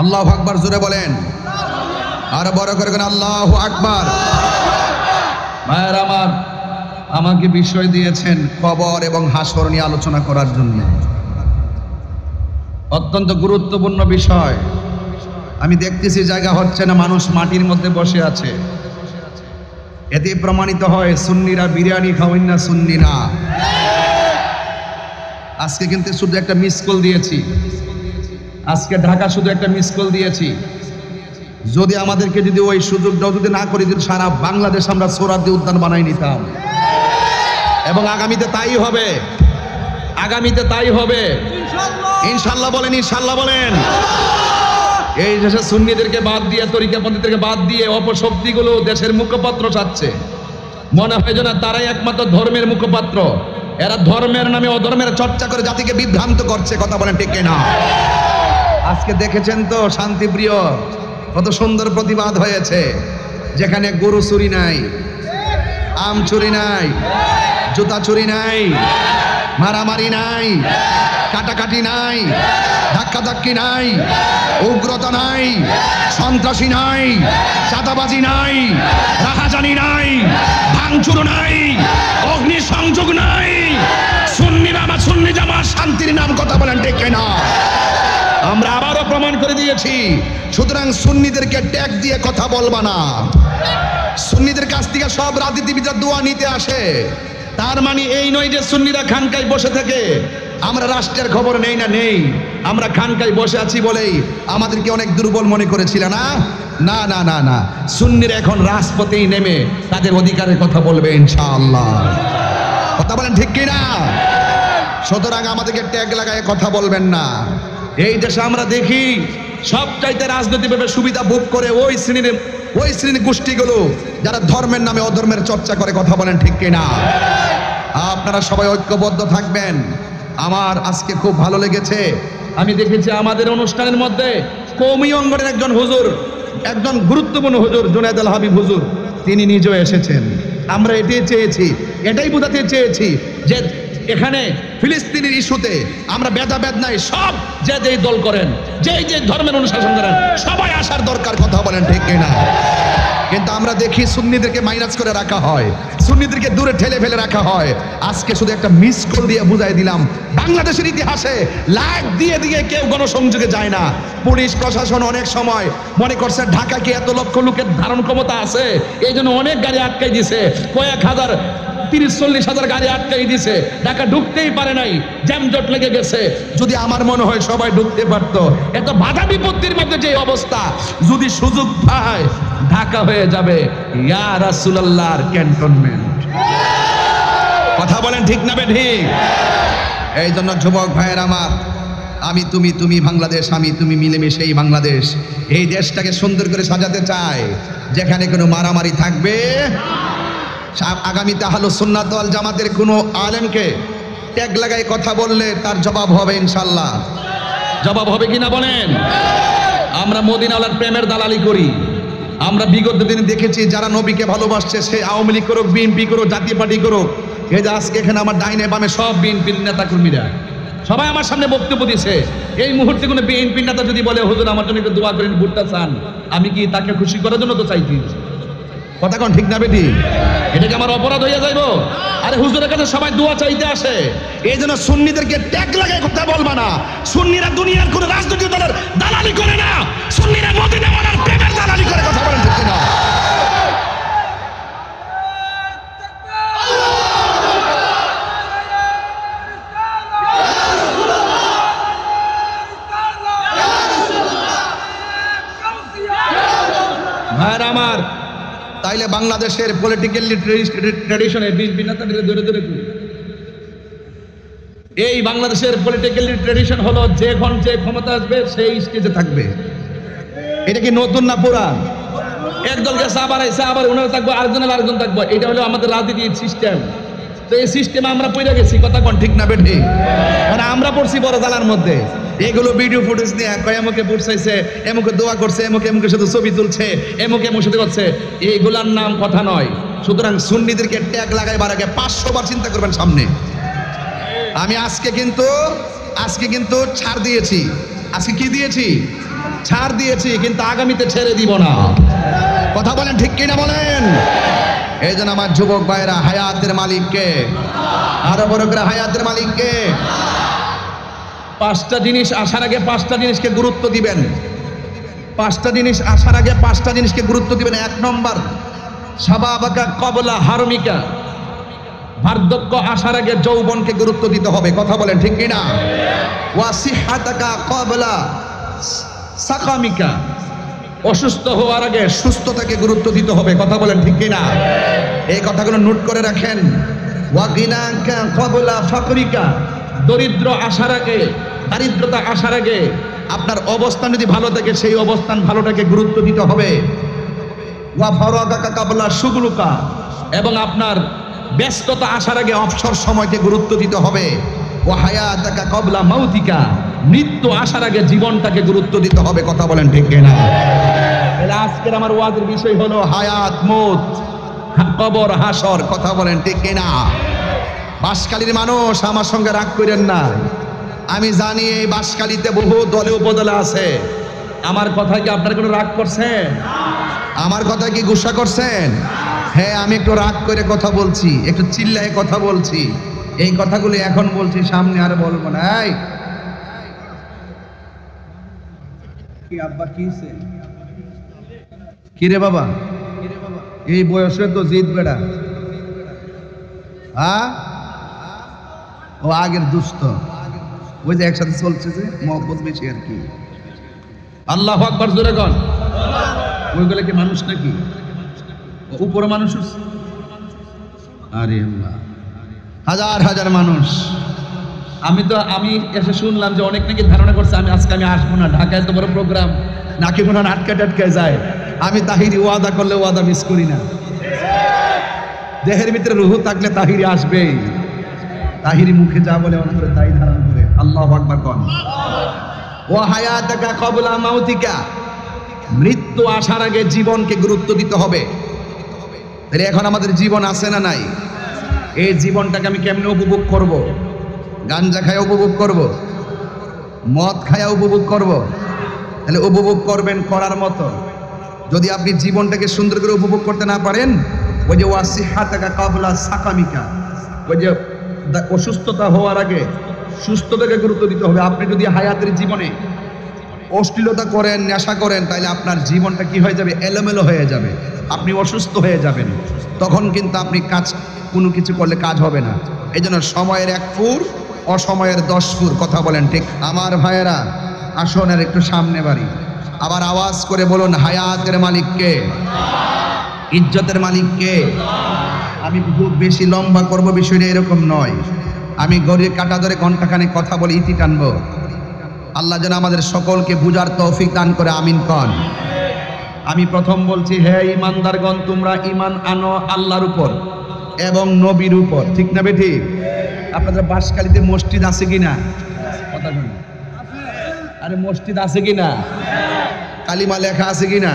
আল্লাহু আকবার, জোরে বলেন, আর বড় করে বলেন আল্লাহু আকবার। ভাইয়ের আমার, আমাকে বিষয় দিয়েছেন কবর এবং হাসর নিয়ে আলোচনা করার জন্য। অত্যন্ত গুরুত্বপূর্ণ বিষয়। আমি দেখতেছি জায়গা হচ্ছে না, মানুষ মাটির মধ্যে বসে আছে। এতে প্রমাণিত হয় সুন্নিরা বিরিয়ানি খাওয়েন না, সুন্নি না। আজকে কিন্তু শুধু একটা মিস কল দিয়েছি, আজকে ঢাকা শুধু একটা মিস কল দিয়েছি। যদি আমাদেরকে যদি ওই সুযোগটাও যদি না করি, যদি সারা বাংলাদেশ আমরা সোহরাওয়ার্দী উদ্যান বানাই নিতাম। এবং আগামীতে তাই হবে, আগামীতে তাই হবে ইনশাআল্লাহ। বলেন ইনশাআল্লাহ বলেন। এই দেশে সুন্নিদেরকে বাদ দিয়ে, তরিকাপন্থীদেরকে বাদ দিয়ে অপশক্তিগুলো দেশের মুখপাত্র চাচ্ছে। মনে হয় যেন তারাই একমাত্র ধর্মের মুখপাত্র। এরা ধর্মের নামে অধর্মের চর্চা করে জাতিকে বিভ্রান্ত করছে। কথা বলেন ঠিক না? আজকে দেখেছেন তো শান্তিপ্রিয় কত সুন্দর প্রতিবাদ হয়েছে, যেখানে গরু চুরি নাই, আম চুরি নাই, জুতা চুরি নাই, মারামারি নাই, কাটাকাটি নাই, ধাক্কাধাক্কি নাই, উগ্রতা নাই, সন্ত্রাসী নাই, চাঁদাবাজি নাই, রাহাজানি নাই, ভাঙচুর নাই, অগ্নিসংযোগ নাই। সুন্নিরা আমার সুন্নি জামাত শান্তির নাম। কথা বলেন ঠিক না? আমরা আবারও প্রমাণ করে দিয়েছি। সুতরাং সুন্নিদেরকে ট্যাগ দিয়ে কথা বলবা না। সুন্নিদের কাছ থেকে সব রাজনীতিবিদরা দোয়া নিতে আসে। তার মানে এই নয় যে সুন্নিরা খানকায় বসে থাকে আমরা রাষ্ট্রের খবর নেই না, নেই। আমরা খানকায় বসে আছি বলেই আমাদেরকে অনেক দুর্বল মনে করেছিল না। না না না না, সুন্নিরা এখন রাজপথেই নেমে তাদের অধিকারের কথা বলবে ইনশাআল্লাহ। কথা বলেন ঠিক কিনা? সুতরাং আমাদেরকে ট্যাগ লাগায় কথা বলবেন না। এই দেশে আমরা দেখি সবচাইতে রাজনৈতিকভাবে সুবিধা ভোগ করে ওই শ্রেণীর গোষ্ঠীগুলো যারা ধর্মের নামে অধর্মের চর্চা করে। কথা বলেন ঠিক কিনা? আপনারা সবাই ঐক্যবদ্ধ থাকবেন। আমার আজকে খুব ভালো লেগেছে, আমি দেখেছি আমাদের অনুষ্ঠানের মধ্যে কওমি অঙ্গনের একজন হুজুর, একজন গুরুত্বপূর্ণ হুজুর জুনায়েদ আল হাবিব হুজুর, তিনি নিজেও এসেছেন। আমরা এটাই চেয়েছি, এটাই বোঝাতে চেয়েছি যে এখানে ফিলিস্তিনের ইস্যুতে আমরা ভেদাভেদ নাই। সব যে যেই দল করেন, যে ধর্মের অনুশাসন করেন, সবাই আসার দরকার। কথা বলেন ঠিক কিনা? কিন্তু আমরা দেখি সুন্নিদেরকে মাইনাস করে রাখা হয়, সুন্নিদেরকে দূরে ঠেলে ফেলে রাখা হয়। আজকে শুধু একটা মিস কল দিয়ে বুঝাই দিলাম, বাংলাদেশের ইতিহাসে লাখ দিয়ে দিয়ে কেউ গণসংযোগে যায় না। পুলিশ প্রশাসন অনেক সময় মনে করছে ঢাকা কি এত লক্ষ লোকের ধারণ ক্ষমতা আছে, এই জন্য অনেক গাড়ি আটকাই দিছে, কয়েক হাজার 30-40 হাজার গাড়ি আটকাই দিছে, ঢাকা ঢুকতেই পারে নাই, জ্যামজট লেগে গেছে। যদি আমার মনে হয় সবাই ঢুকতে পারতো। এত বাধা বিপত্তির মধ্যে যে অবস্থা, যদি সুযোগ পায় ঢাকা হয়ে যাবে ইয়া রাসূলুল্লাহর ক্যান্টনমেন্ট। কথা বলেন ঠিক না ঠিক? এই জন্য যুবক ভাইয়ের আমার, আমি তুমি, তুমি বাংলাদেশ, আমি তুমি মিলেমিশেই বাংলাদেশ। এই দেশটাকে সুন্দর করে সাজাতে চাই, যেখানে কোনো মারামারি থাকবে। আগামীতে আহলুস সুন্নাত ওয়াল জামাতের কোনো আলেমকে ট্যাগ লাগাই কথা বললে তার জবাব হবে ইনশাআল্লাহ। জবাব হবে কিনা বলেন? আমরা মদিনাওয়ালার প্রেমের দালালি করি। আমরা বিগত দিনে দেখেছি যারা নবীকে ভালোবাসছে, সে আওয়ামী লীগ করুক, বিএনপি করুক, জাতীয় পার্টি করুক। এই যে আজকে এখানে আমার ডাইনে বামে সব বিএনপির নেতা কর্মীরা সবাই আমার সামনে বক্তব্য দিছে। এই মুহূর্তে কোনো বিএনপি নেতা যদি বলে হুজুর আমার জন্য একটু দোয়া করেন, ভোটটা চান, আমি কি তাকে খুশি করার জন্য তো চাইছি? কথা কোন ঠিক না বেটি? এটা কি আমার অপরাধ হইয়া যাইব? আরে হুজুরের কাছে সবাই দোয়া চাইতে আসে। এই জন্য সুন্নিদেরকে ট্যাগ লাগায় কথা বলবা না। সুন্নিরা দুনিয়ার কোনো রাজনৈতিক দলের দালালি করে না, সুন্নিরা মদিনাওয়ালার প্রেমের দালালি করে। কথা বলেন ঠিক না? ভাইরা আমার, তাইলে বাংলাদেশের পলিটিক্যাল ট্র্যাডিশনে ধরে ধরে এই বাংলাদেশের পলিটিক্যাল ট্র্যাডিশন হলো যখন যে ক্ষমতা আসবে সেই স্টেজে থাকবে। এটা কি নতুন না পুরান? একদল গেছে আবার এসে আবার উনারা থাকবো, আরেকজন থাকবো। এটা হলো আমাদের রাজনীতির সিস্টেম। তো এই সিস্টেমে আমরা পড়ে গেছি, কথা কোন ঠিক না বেঠি? মানে আমরা পড়ছি বড় জালার মধ্যে। এগুলো ভিডিও ফুটেজ দিয়ে এমুকে ভোট চাইছে, এমুকে দোয়া করছে, এমুকে শুধু ছবি তুলছে, এমুকে সাথে করছে, এইগুলার নাম কথা নয়। সুতরাং সুন্নিদেরকে ট্যাগ লাগাইবার আগে 500 বার চিন্তা করবেন সামনে। আমি আজকে কিন্তু ছাড় দিয়েছি। আজকে কি দিয়েছি? ছাড় দিয়েছি, কিন্তু আগামীতে ছেড়ে দিব না। কথা বলেন ঠিক কিনা বলেন? এই জন্য আমার যুবক ভাইরা, হায়াতের মালিককে, আরো বড় করে হায়াতের মালিককে। 5টা জিনিস আসার আগে 5টা জিনিসকে গুরুত্ব দিবেন। 5টা জিনিস আসার আগে 5টা জিনিসকে গুরুত্ব দিবেন। 1 নম্বর, শাবাবাকা ক্বাবলা হারমিকা, বার্ধক্য আসার আগে যৌবনকে গুরুত্ব দিতে হবে। কথা বলেন ঠিক কিনা? ওয়া সিহহাতাকা ক্বাবলা সাকামিকা, অসুস্থ হওয়ার আগে সুস্থতাকে গুরুত্ব দিতে হবে। কথা বলেন ঠিক কিনা? এই কথাগুলো নোট করে রাখেন। ওয়া গিনাকা ক্বাবলা ফাকরিকা, দরিদ্র আসার আগে, দারিদ্রতা আসার আগে আপনার অবস্থান যদি ভালো থাকে সেই অবস্থান ভালোটাকে গুরুত্ব দিতে হবে। ওয়া ফারাগাকা ক্বাবলা শুগলুকা, এবং আপনার ব্যস্ততা আসার আগে অবসর সময়কে গুরুত্ব দিতে হবে। ওয়া হায়াতাকা ক্বাবলা মাউতিকা, মৃত্যু আসার আগে জীবনটাকে গুরুত্ব দিতে হবে। কথা বলেন ঠিক কিনা? তাহলে আজকের আমার ওয়াজের বিষয় হলো হায়াত, মউত, কবর, হাসর। কথা বলেন ঠিক কিনা? বাঁশখালীর মানুষ, আমার সঙ্গে রাগ করেন না। আমি জানি এই বাঁশখালীতে বহু দলে উপদলে আছে। আমার কথায় কি আপনারা কোনো রাগ করছেন? আমার কথায় কি গুসা করছেন? হ্যাঁ, আমি একটু রাগ করে কথা বলছি, একটু চিল্লায় কথা বলছি। এই কথাগুলো এখন বলছি, সামনে আর বলবো না। এই কি আব্বা কিছে? কিরে বাবা, এই বয়সে তো জিদ বেড়া। হ্যাঁ, ও আগের দুষ্ট, ওই যে একসাথে চলছে যে মহব্বত বেশি আর কি। আল্লাহু আকবার জোরে কন। ওইগুলো কি মানুষ নাকি? উপরে মানুষ? আরে আল্লাহ, হাজার হাজার মানুষ। আমি এসে শুনলাম যে অনেক নাকি ধারণা করছে আজকে আমি আসবো না, ঢাকায় তো বড় প্রোগ্রাম, নাকি মনে হয় আটকায় যায়। আমি তাহিরি ওয়াদা করলে ওয়াদা মিস করি না। দেহের ভিতরে রুহু থাকলে তাহিরি আসবেই। তাহিরি মুখে যা বলে অন্তরে তাই ধারণ করে। আল্লাহু আকবার কোন। ওয়া হায়াতাকা ক্বাবলা মাউতিকা, মৃত্যু আসার আগে জীবনকে গুরুত্ব দিতে হবে। তাহলে এখন আমাদের জীবন আছে না নাই? এই জীবনটাকে আমি কেমনে উপভোগ করব? গাঞ্জা খায় উপভোগ করব? মদ খায়া উপভোগ করব? তাহলে উপভোগ করবেন করার মতো। যদি আপনি জীবনটাকে সুন্দর করে উপভোগ করতে না পারেন, ওই যে ওয়াসিহাতাকা ক্বাবলা সাকামিকা, ওই যে অসুস্থতা হওয়ার আগে সুস্থতাকে গুরুত্ব দিতে হবে। আপনি যদি হায়াতের জীবনে অশ্লীলতা করেন, নেশা করেন, তাহলে আপনার জীবনটা কি হয়ে যাবে? এলোমেলো হয়ে যাবে। আপনি অসুস্থ হয়ে যাবেন। তখন কিন্তু আপনি কোনো কিছু করলে কাজ হবে না। এই জন্য সময়ের 1 ফুর, অসময়ের 10 ফুর। কথা বলেন ঠিক? আমার ভাইয়েরা, আসুন আর একটু সামনে বাড়ি। আবার আওয়াজ করে বলুন, হায়াতের মালিককে, ইজ্জতের মালিককে। আমি খুব বেশি লম্বা করব, বিষয়টা এরকম নয়। আমি গড়িয়ে কাটা ধরে ঘন্টাখানে কথা বলে ইতি টানবো। আল্লাহ যেন আমাদের সকলকে বুঝার তৌফিক দান করে, আমিন কন। আমি প্রথম বলছি, হে ইমানদারগণ, তোমরা ঈমান আনো আল্লাহর উপর এবং নবীর উপর। ঠিক না বেঠি? আপনাদের বাঁশখালীতে মসজিদ আছে কিনা? কথা বলুন। আরে মসজিদ আছে কিনা? কালিমা লেখা আছে কিনা?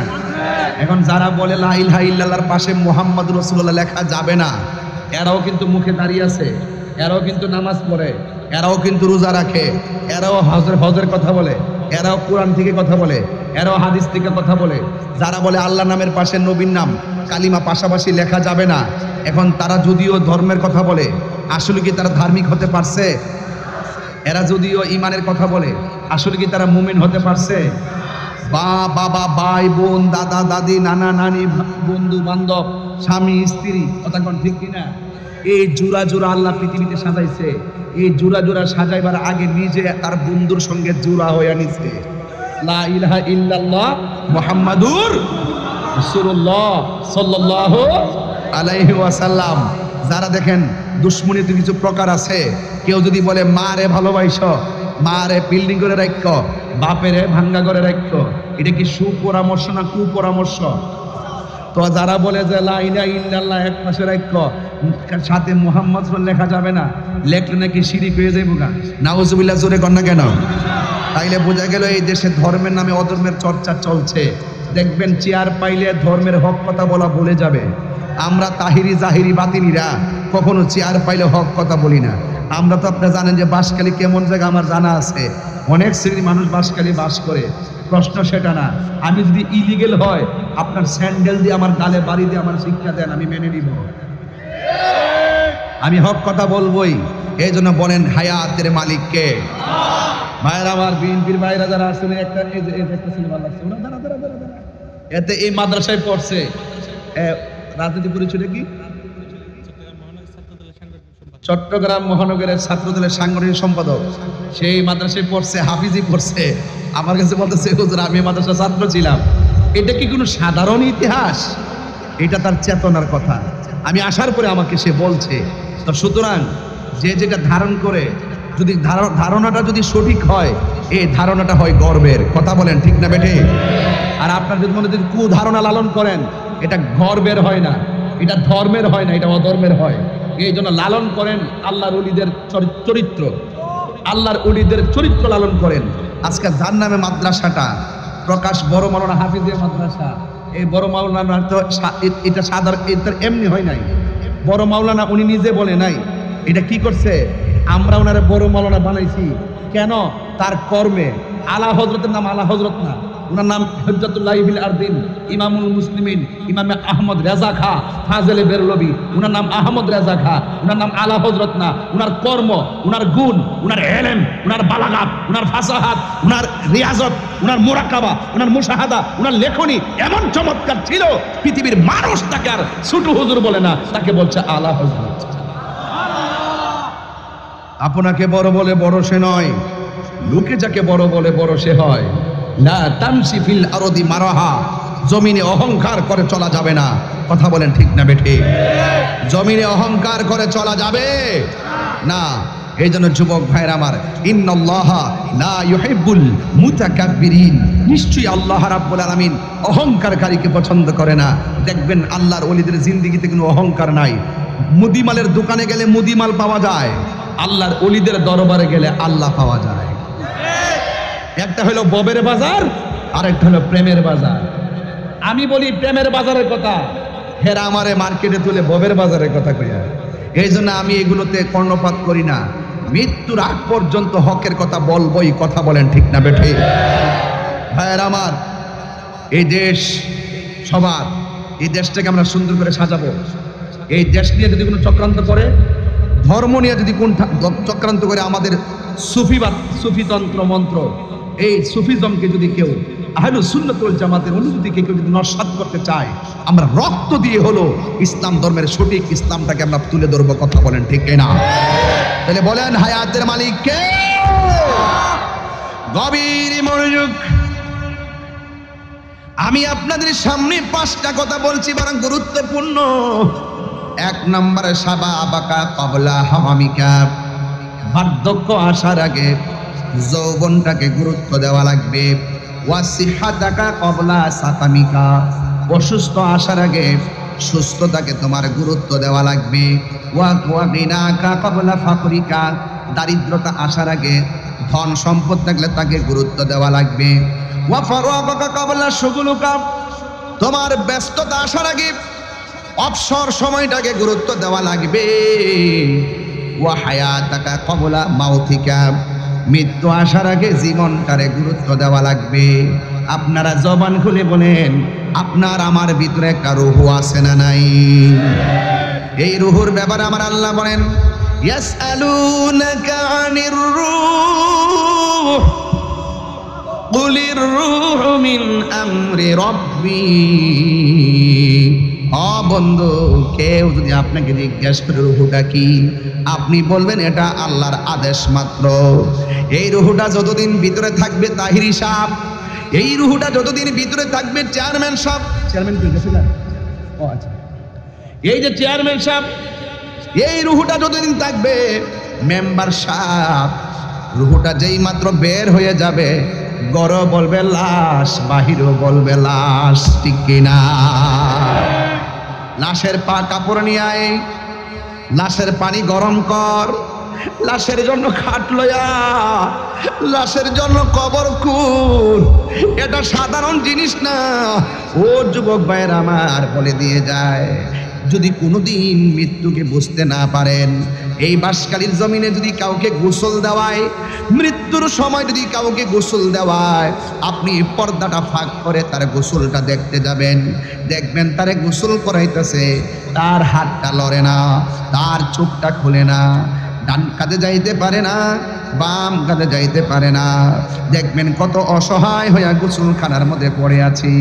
এখন যারা বলে লা ইলাহা ইল্লাল্লাহর পাশে মুহাম্মাদুর রাসূলুল্লাহ লেখা যাবে না, এরাও কিন্তু মুখে দাঁড়িয়ে আছে, এরাও কিন্তু নামাজ পড়ে, এরাও কিন্তু রোজা রাখে, এরাও হজের কথা বলে, এরাও কোরআন থেকে কথা বলে, এরাও হাদিস থেকে কথা বলে। যারা বলে আল্লাহ নামের পাশে নবীর নাম কালিমা পাশাপাশি লেখা যাবে না, এখন তারা যদিও ধর্মের কথা বলে, আসলে কি তারা ধার্মিক হতে পারছে? এরা যদিও ইমানের কথা বলে, আসলে কি তারা মুমিন হতে পারছে? বাবা, ভাই, বোন, দাদা, দাদি, নানা, নানি, বন্ধু বান্ধব, স্বামী, স্ত্রী, কথা কোন ঠিক কিনা? এই জোড়া জোড়া আল্লাহ পৃথিবীতে সাজাইছে। এই জোড়া জোড়া সাজাইবার আগে নিজে তার বন্ধুর সঙ্গে জোড়া হয়ে নিছে। লা ইলাহা ইল্লাল্লাহ মুহাম্মাদুর রাসূলুল্লাহ সাল্লাল্লাহু আলাইহি ওয়াসাল্লাম। যারা দেখেন দুশ্মনীতে কিছু প্রকার আছে, কেউ যদি বলে মারে ভালোবাসো, মারে বিল্ডিং করে রাখো, বাপেরে ভাঙ্গা করে রাখো, এটা কি সুপরামর্শ না কুপরামর্শ? তো যারা বলে যে লা ইলাহা ইল্লাল্লাহ এক পাশে রাখো, সাথে মুহাম্মদ লেখা যাবে না, লেখলে নাকি শিরিক হয়ে যাবে গা, নাউজুবিল্লাহ, জোরে কর না কেন? তাইলে বোঝা গেল এই দেশে ধর্মের নামে অধর্মের চর্চা চলছে। দেখবেন চেয়ার পাইলে ধর্মের হক কথা বলা ভুলে যাবে। আমরা তাহিরি জাহিরি বাতিনিরা কখনো চেয়ার পাইলে হক কথা বলি না। আমরা তো আপনারা জানেন যে বাঁশখালী কেমন জায়গা, আমার জানা আছে। অনেক শ্রেণীর মানুষ বাঁশখালী বাস করে, প্রশ্ন সেটা না। আমি যদি ইলিগেল হয়, আপনার স্যান্ডেল দিয়ে আমার গালে বাড়ি দিয়ে আমার শিক্ষা দেন, আমি মেনে নিব, আমি হক কথা বলবোই। এই জন্য বলেন হায়াতের মালিককে। ভাইরা আমার, বিএনপির ভাইরা যারা আসলে একটা ছেলে ভালো লাগছে, এতে এই মাদ্রাসায় পড়ছে, রাজনীতি পরিচয় কি? চট্টগ্রাম মহানগরের ছাত্রদলের সাংগঠনিক সম্পাদক। সেই মাদ্রাসায় পড়ছে, হাফিজি পড়ছে। আমার কাছে বলতেছে হুজুর আমি মাদ্রাসা ছাত্র ছিলাম। এটা কি কোনো সাধারণ ইতিহাস? এটা তার চেতনার কথা। আমি আসার পরে আমাকে সে বলছে। তো সুতরাং যে যেটা ধারণ করে, যদি ধারণাটা যদি সঠিক হয়, এই ধারণাটা হয় গর্বের। কথা বলেন ঠিক না বেঠে? আর আপনার যদি মনে যদি কুধারণা লালন করেন, এটা গর্বের হয় না, এটা ধর্মের হয় না, এটা অধর্মের হয়। এই জন্য লালন করেন আল্লাহর ওলিদের চরিত্র, আল্লাহর ওলিদের চরিত্র লালন করেন। আজকে যার নামে মাদ্রাসাটা প্রকাশ বড় মাওলানা হাফিজের মাদ্রাসা, এই বড় মাওলানা তো এটা সাধারণ, এটা এমনি হয় নাই। বড় মাওলানা উনি নিজে বলে নাই, এটা কি করছে, আমরা ওনারে বড় মাওলানা বানাইছি। কেন? তার কর্মে। আলা হযরতের নাম আলা হযরত না, ওনার নাম হুজ্জাতুল্লাহ ফিল আরদিন, ইমামুল মুসলিমিন, ইমামে আহমদ রেজা খা ফাজেলে বেরলভী, ওনার নাম আহমদ রেজা খা, ওনার নাম আলা হযরত না। ওনার কর্ম, ওনার গুণ, ওনার ইলম, ওনার বালাগাত, ওনার ফাসাহাত, ওনার রিয়াজত, ওনার মুরাকাবা, ওনার মুশাহাদা, ওনার লেখনী এমন চমৎকার ছিল, পৃথিবীর মানুষ তাকে আর ছোট হুজুর বলে না, তাকে বলছে আলা হযরত। আপনাকে বড় বলে বড় সে নয়, লোকে যাকে বড় বলে বড় সে হয়। লা তামশি ফিল আরদি মারাহা, জমিনে অহংকার করে চলা যাবে না। কথা বলেন ঠিক না বেঠে? জমিনে অহংকার করে চলা যাবে না। এই জন্য যুবক ভাইরা আমার, ইন্নাল্লাহা লা ইউহিব্বুল মুতাকাব্বিরিন, নিশ্চয়ই আল্লাহ রাব্বুল আলামিন অহংকারকারীকে পছন্দ করে না। দেখবেন আল্লাহর ওলিদের জিন্দেগিতে কোনো অহংকার নাই। মুদিমালের দোকানে গেলে মুদিমাল পাওয়া যায়, আল্লাহর ওলিদের দরবারে গেলে আল্লাহ পাওয়া যায়। একটা হলো ববের বাজার, আর একটা হলো প্রেমের বাজার। আমি বলি প্রেমের বাজারের কথা, হেরা আমারে মার্কেটে তুলে ববের বাজারের কথা কইয়া। এই জন্য আমি এগুলোতে কর্ণপাত করি না। মৃত্যুর আগ পর্যন্ত হকের কথা বলবই। কথা বলেন ঠিক না বেঠে? ভাইয়ের আমার, এই দেশ সবার, এই দেশটাকে আমরা সুন্দর করে সাজাবো। এই দেশ নিয়ে যদি কোনো চক্রান্ত করে, ধর্ম নিয়ে যদি কোন চক্রান্ত করে, আমাদের সুফিবাদ, সুফিতন্ত্র মন্ত্র, এই সুফিজমকে যদি কেউ, আহলুস সুন্নাত ওয়াল জামাতের অনুভূতিকে কেউ যদি নস্যাৎ করতে চায়, আমরা রক্ত দিয়ে হলো ইসলাম ধর্মের সঠিক ইসলামটাকে আমরা তুলে ধরবো। কথা বলেন ঠিক না? তাহলে বলেন হায়াতের মালিক কে? গভীর মনোযোগ। আমি আপনাদের সামনে 5টা কথা বলছি, বরং গুরুত্বপূর্ণ। 1 নম্বরে শাবাবাকা ক্বাবলা হামামিকা, বার্ধক্য আসার আগে যৌবনটাকে গুরুত্ব দেওয়া লাগবে। ওয়াসিহাতাকা ক্বাবলা সাকামিকা, অসুস্থ আসার আগে সুস্থতাকে তোমার গুরুত্ব দেওয়া লাগবে। ওয়াগিনাকা ক্বাবলা ফাকরিকা, দারিদ্রতা আসার আগে ধন সম্পদ থাকলে তাকে গুরুত্ব দেওয়া লাগবে। ওয়া ফারাগাকা ক্বাবলা শুগুলুকা, তোমার ব্যস্ততা আসার আগে অবসর সময়টাকে গুরুত্ব দেওয়া লাগবে। ওয়া হায়াতাকা ক্বাবলা মাউতিকা, মৃত্যু আসার আগে জীবনটারে গুরুত্ব দেওয়া লাগবে। আপনারা জবান খুলে বলেন, আপনার আমার ভিতরে একটা রূহ আছে না নাই? এই রূহের ব্যাপারে আমার আল্লাহ বলেন, ইয়াসআলুনাকা আনির রূহ কুলির রূহু মিন আমরি রাব্বি। বন্ধু, কেউ যদি আপনাকে জিজ্ঞাসা করে রুহুটা কি, আপনি বলবেন এটা আল্লাহর আদেশ মাত্র। এই রুহুটা যতদিন ভিতরে থাকবে তাহিরি সাহেব, এই রুহুটা যতদিন ভিতরে থাকবে চেয়ারম্যান সাহেব, চেয়ারম্যান কে গেছে না? ও আচ্ছা, এই যে চেয়ারম্যান সাহেব, এই রুহুটা যতদিন থাকবে, মেম্বার সাহেব রুহুটা যেই মাত্র বের হয়ে যাবে, গরও বলবে লাশ, বাহিরও বলবে লাশ, ঠিক কিনা? লাশের কাপড় নিয়ে আয়, লাশের পানি গরম কর, লাশের জন্য খাট লয়া, লাশের জন্য কবর খুঁড়। এটা সাধারণ জিনিস না। ও যুবক ভাইয়ের আমার, বলে দিয়ে যায়, যদি কোনোদিন মৃত্যুকে বুঝতে না পারেন, এই বাঁশখালীর জমিনে যদি কাউকে গোসল দেওয়ায়, মৃত্যুর সময় যদি কাউকে গোসল দেওয়ায়, আপনি পর্দাটা ফাঁক করে তার গোসলটা দেখতে যাবেন, দেখবেন তারে গোসল করাইতেছে, তার হাতটা লড়ে না, তার চোখটা খুলে না, ডান কাঁধে যাইতে পারে না, বাম কাঁধে যাইতে পারে না, দেখবেন কত অসহায় হইয়া গোসলখানার মধ্যে পড়ে আছি।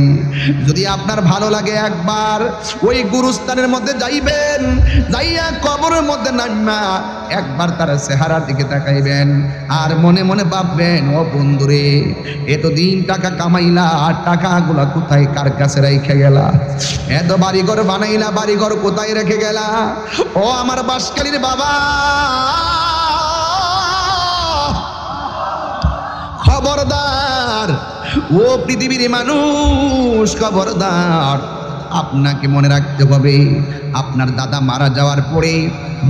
যদি আপনার ভালো লাগে, একবার ওই গুরুস্থানের মধ্যে যাইবেন, যাইয়া কবরের মধ্যে নামা একবার তার চেহারার দিকে তাকাইবেন, আর মনে মনে ভাববেন, ও বন্ধুরে, এতদিন টাকা কামাইলা, আর টাকাগুলা কোথায়, কার কাছে রেখে গেলা? এত বাড়িঘর বানাইলা, বাড়িঘর কোথায় রেখে গেলা? ও আমার বাঁশখালীর বাবা, খবরদার! ও পৃথিবীর মানুষ, খবরদার! আপনাকে মনে রাখতে হবে, আপনার দাদা মারা যাওয়ার পরে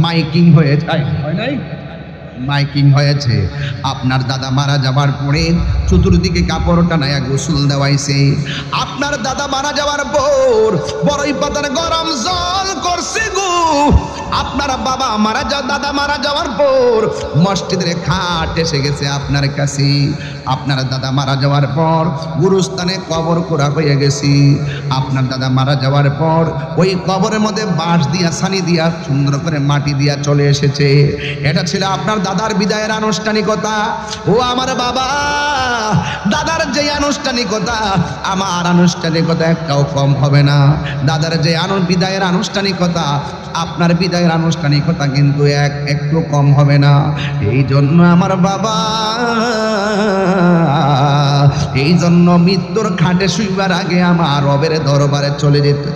মাইকিং হয়ে যায়, হয় নাই? মাইকিং হয়েছে। আপনার দাদা মারা যাওয়ার পরে চতুর্দিকে কাপড় টানায়া গোসল দেওয়াইছে। আপনার দাদা মারা যাওয়ার পর বড়ই পাতার গরম জল করছে গো। আপনার বাবা দাদা মারা যাওয়ার পর মসজিদের খাট এসে গেছে আপনার কাছে। আপনার দাদা মারা যাওয়ার পর গুরুস্থানে কবর করা হয়ে গেছি। আপনার দাদা মারা যাওয়ার পর ওই কবরের মধ্যে বাঁশ দিয়া, ছানি দিয়া, সুন্দর করে মাটি দিয়া চলে এসেছে। এটা ছিল আপনার দাদার বিদায়ের আনুষ্ঠানিকতা। ও আমার বাবা, দাদার যে আনুষ্ঠানিকতা, আমার আনুষ্ঠানিকতা একটাও কম হবে না। দাদার যে বিদায়ের আনুষ্ঠানিকতা, আপনার বিদায়ের আনুষ্ঠানিকতা কিন্তু একটু কম হবে না। এই জন্য আমার বাবা, এই জন্য মৃত্যুর খাটে শুইবার আগে আমার রবের দরবারে চলে যেতে,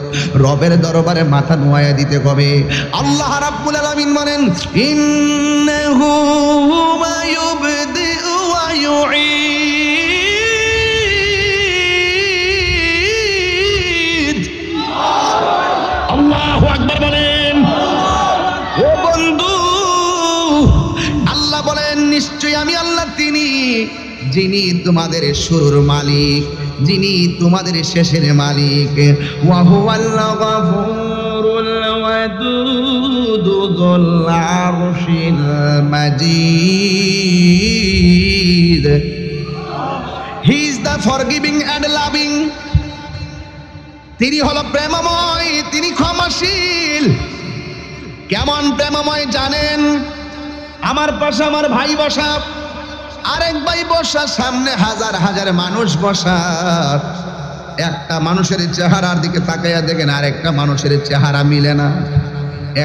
রবের দরবারে মাথা নোয়াইয়া দিতে হবে। আল্লাহ রাব্বুল আলামিন বলেন, ইন্নাহু মা ইউবদিউ ওয়া ইউঈদ। আল্লাহু আকবার বলেন। ও বন্ধু, আল্লাহ বলেন, নিশ্চয়ই আমি আল্লাহ তিনি যিনি তোমাদের শুরুর মালিক, যিনি তোমাদের শেষের মালিক। ওয়া হুয়াল গফুরুল ওয়াদুদ যুল আরশিল মাজিদ। He is the forgiving and loving. তিনি হলো প্রেমময়, তিনি ক্ষমাশীল। কেমন প্রেমময় জানেন? আমার পাশে আমার ভাই বসা, আরেক ভাই বসা, সামনে হাজার হাজার মানুষ বসা। একটা মানুষের চেহারার দিকে তাকাইয়া দেখেন, আরেকটা মানুষের চেহারা মিলে না।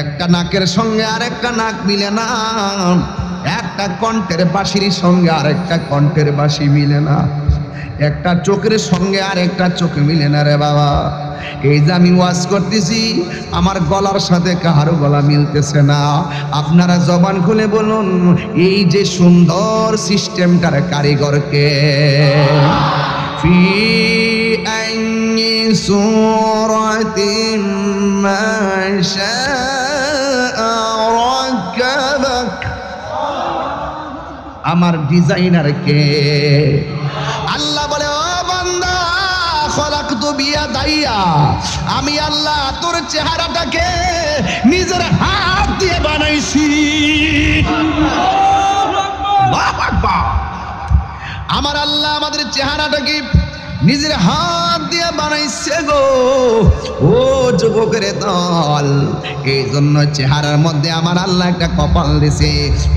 একটা নাকের সঙ্গে আরেকটা নাক মিলে না। একটা কণ্ঠের বাঁশির সঙ্গে আরেকটা কণ্ঠের বাঁশি মিলে না। একটা চোখের সঙ্গে আরেকটা চোখ মিলে না রে বাবা। এই যে আমি ওয়াজ করতেছি, আমার গলার সাথে কাহারও গলা মিলতেছে না। আপনারা জবান খুলে বলুন, এই যে সুন্দর সিস্টেমটার কারিগরকে। ফি আইয়ি সূরাতিন মা শাআ রাক্কাবাক। আমার ডিজাইনার কে? আল্লাহ বলে, ও বান্দা, খলাকতু বিয়াদাইয়া, আমি আল্লাহ তোর চেহারাটাকে নিজের হাত দিয়ে বানাইছি। আল্লাহু আকবার। আমার আল্লাহ আমাদের চেহারাটাকে নিজের হাত দিয়ে বানাইছে গো। ও যুবকের দল, এই জন্য চেহারার মধ্যে আমার আল্লাহ একটা কপাল দিছে।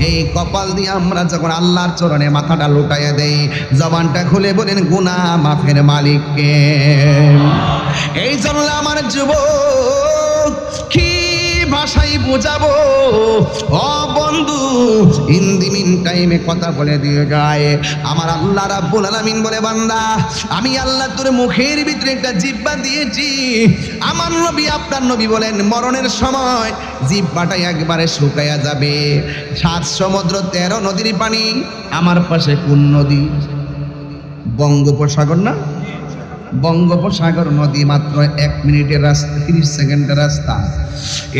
এই কপাল দিয়ে আমরা যখন আল্লাহর চরণে মাথাটা লুটাইয়া দেই, জবানটা খুলে বলেন, গুনাহ মাফের মালিককে। এই জন্য আমার যুবক, কি ভাষাই বুঝাবো? ও বন্ধু, ইন দি মিন টাইমে কথা বলে দিয়ে যায় আমার আল্লাহ রাব্বুল আলামিন বলে, বান্দা আমি আল্লাহ তোর মুখের ভিতরে একটা জিহ্বা দিয়েছি। আমার নবী আপনার নবী বলেন মরণের সময় জিহ্বাটাই একবারে শুকায়া যাবে। 7 সমুদ্র 13 নদীর পানি। আমার পাশে কোন নদী? বঙ্গোপসাগর না? বঙ্গোপসাগর নদী মাত্র 1 মিনিটের রাস্তা, 30 সেকেন্ডের রাস্তা।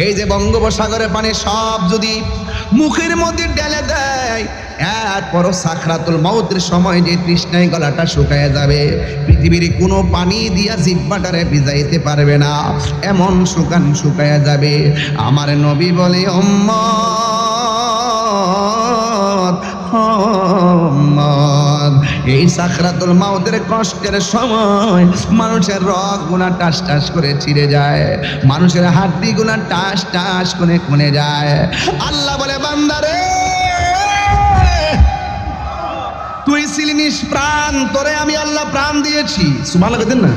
এই যে বঙ্গোপসাগরের পানি সব যদি মুখের মধ্যে ঢেলে দেয়, এরপরও সাকরাতুল মাউতের সময় যে তৃষ্ণায় গলাটা শুকায় যাবে, পৃথিবীর কোনো পানি দিয়া জিহ্বাটারে ভিজাইতে পারবে না, এমন শুকায় যাবে। আমার নবী বলে, এই সাকরাতুল মাউতের কষ্টের সময় মানুষের রগ গুনা টাস টাস করে ছিঁড়ে যায়, মানুষের হাড্ডি গুনা টাস টাস করে খুনে যায়। আল্লাহ বলে, বান্দারে তুই ছিলি নিষ্প্রাণ, তোরে আমি আল্লাহ প্রাণ দিয়েছি। সুবহানাল্লাহ দেন না?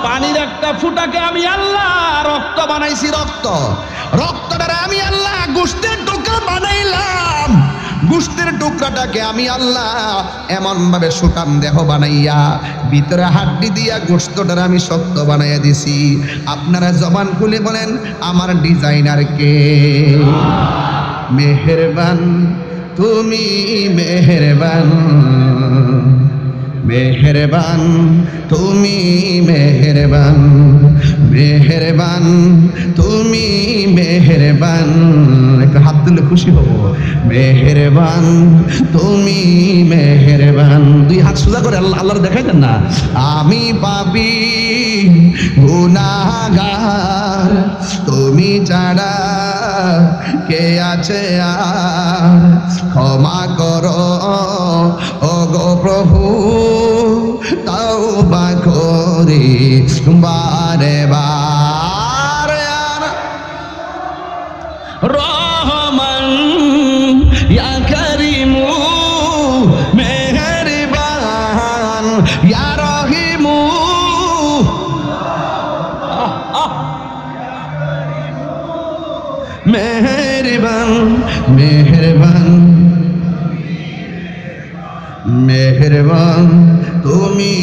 পানির একটা ফুটাকে আমি আল্লাহ রক্ত বানাইছি। রক্তটারে আমি আল্লাহ গোশতের টুকরা বানাইলাম। গোশতের টুকরাটাকে আমি আল্লাহ এমন ভাবে সুটাম দেহ বানাইয়া ভিতরে হাড্ডি দিয়া গোশতটারে আমি শক্ত বানাইয়া দিছি। আপনারা জবান খুলে বলেন, আমার ডিজাইনার কে? মেহেরবান, তুমি মেহেরবান, মেহেরবান তুমি মেহেরবান, মেহেরবান তুমি মেহেরবান। একটু হাত তুলে খুশি হব। মেহেরবান তুমি মেহেরবান। 2 হাত সোজা করে আল্লাহর দেখাই দেন না। আমি পাপী গুনাহগার, তুমি ছাড়া কে আছে আর? ক্ষমা করো ও গো প্রভু, তওবা করি বারে বারে। রহমান ইয়া করিমু, মেহেরবান ইয়া রহিমু। মেহেরবান মেহেরবান মেহেরবান তুমি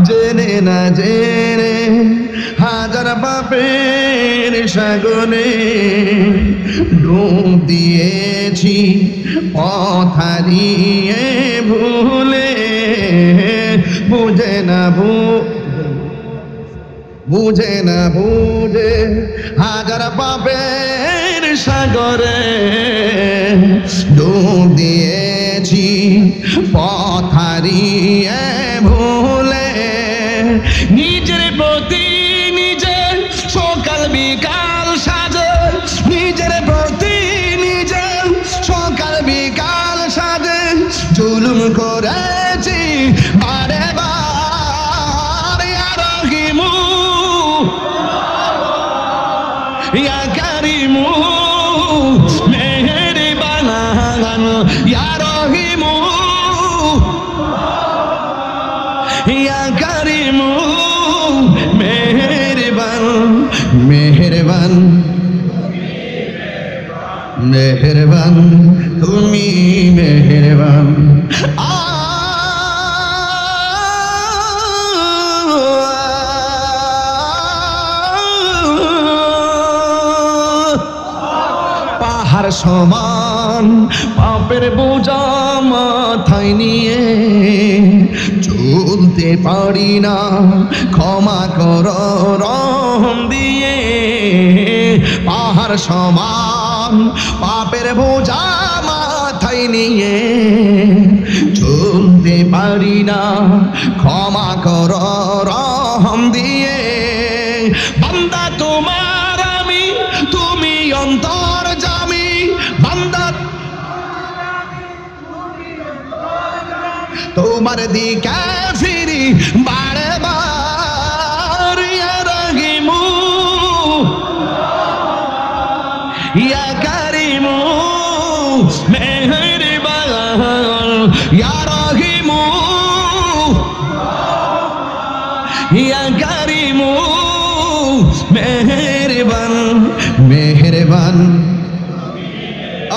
জেনে না জেনে হাজার পাপের সাগরে ডুব দিয়েছি, পথ হারিয়ে ভুলে। বুঝে না বুঝে হাজার পাপের সাগরে ডুব দিয়েছি, পথ হারিয়ে ভুলে। নিজের প্রতি নিজে সকাল বিকাল সাজে, নিজের প্রতি নিজে সকাল বিকাল সাজে জুলুম করেছি বারে বার। ইয়া রহিমু ইয়া করিমু, মেহেরবান ইয়া রহিমু ইয়া করিমু। মেহেরবান মেহেরবান মেহেরবান তুমি মেহেরবান। পাহাড় সমান পাপের বোঝা মাথায় নিয়ে চলতে পারি না, ক্ষমা করো রহম দিয়ে। পাহাড় সমান পাপের বোঝা মাথায় নিয়ে চলতে পারি না, ক্ষমা করো রহম দিয়ে। বান্দা তোমার আমি, তুমি অন্তর্যামী। বান্দা তোমার দিকে ফিরি বারে বার। ইয়া রহিমু ইয়া করিমু, মেহেরবান ইয়া রহিমু ইয়া কারিমু, মেহেরবান মেহেরবান,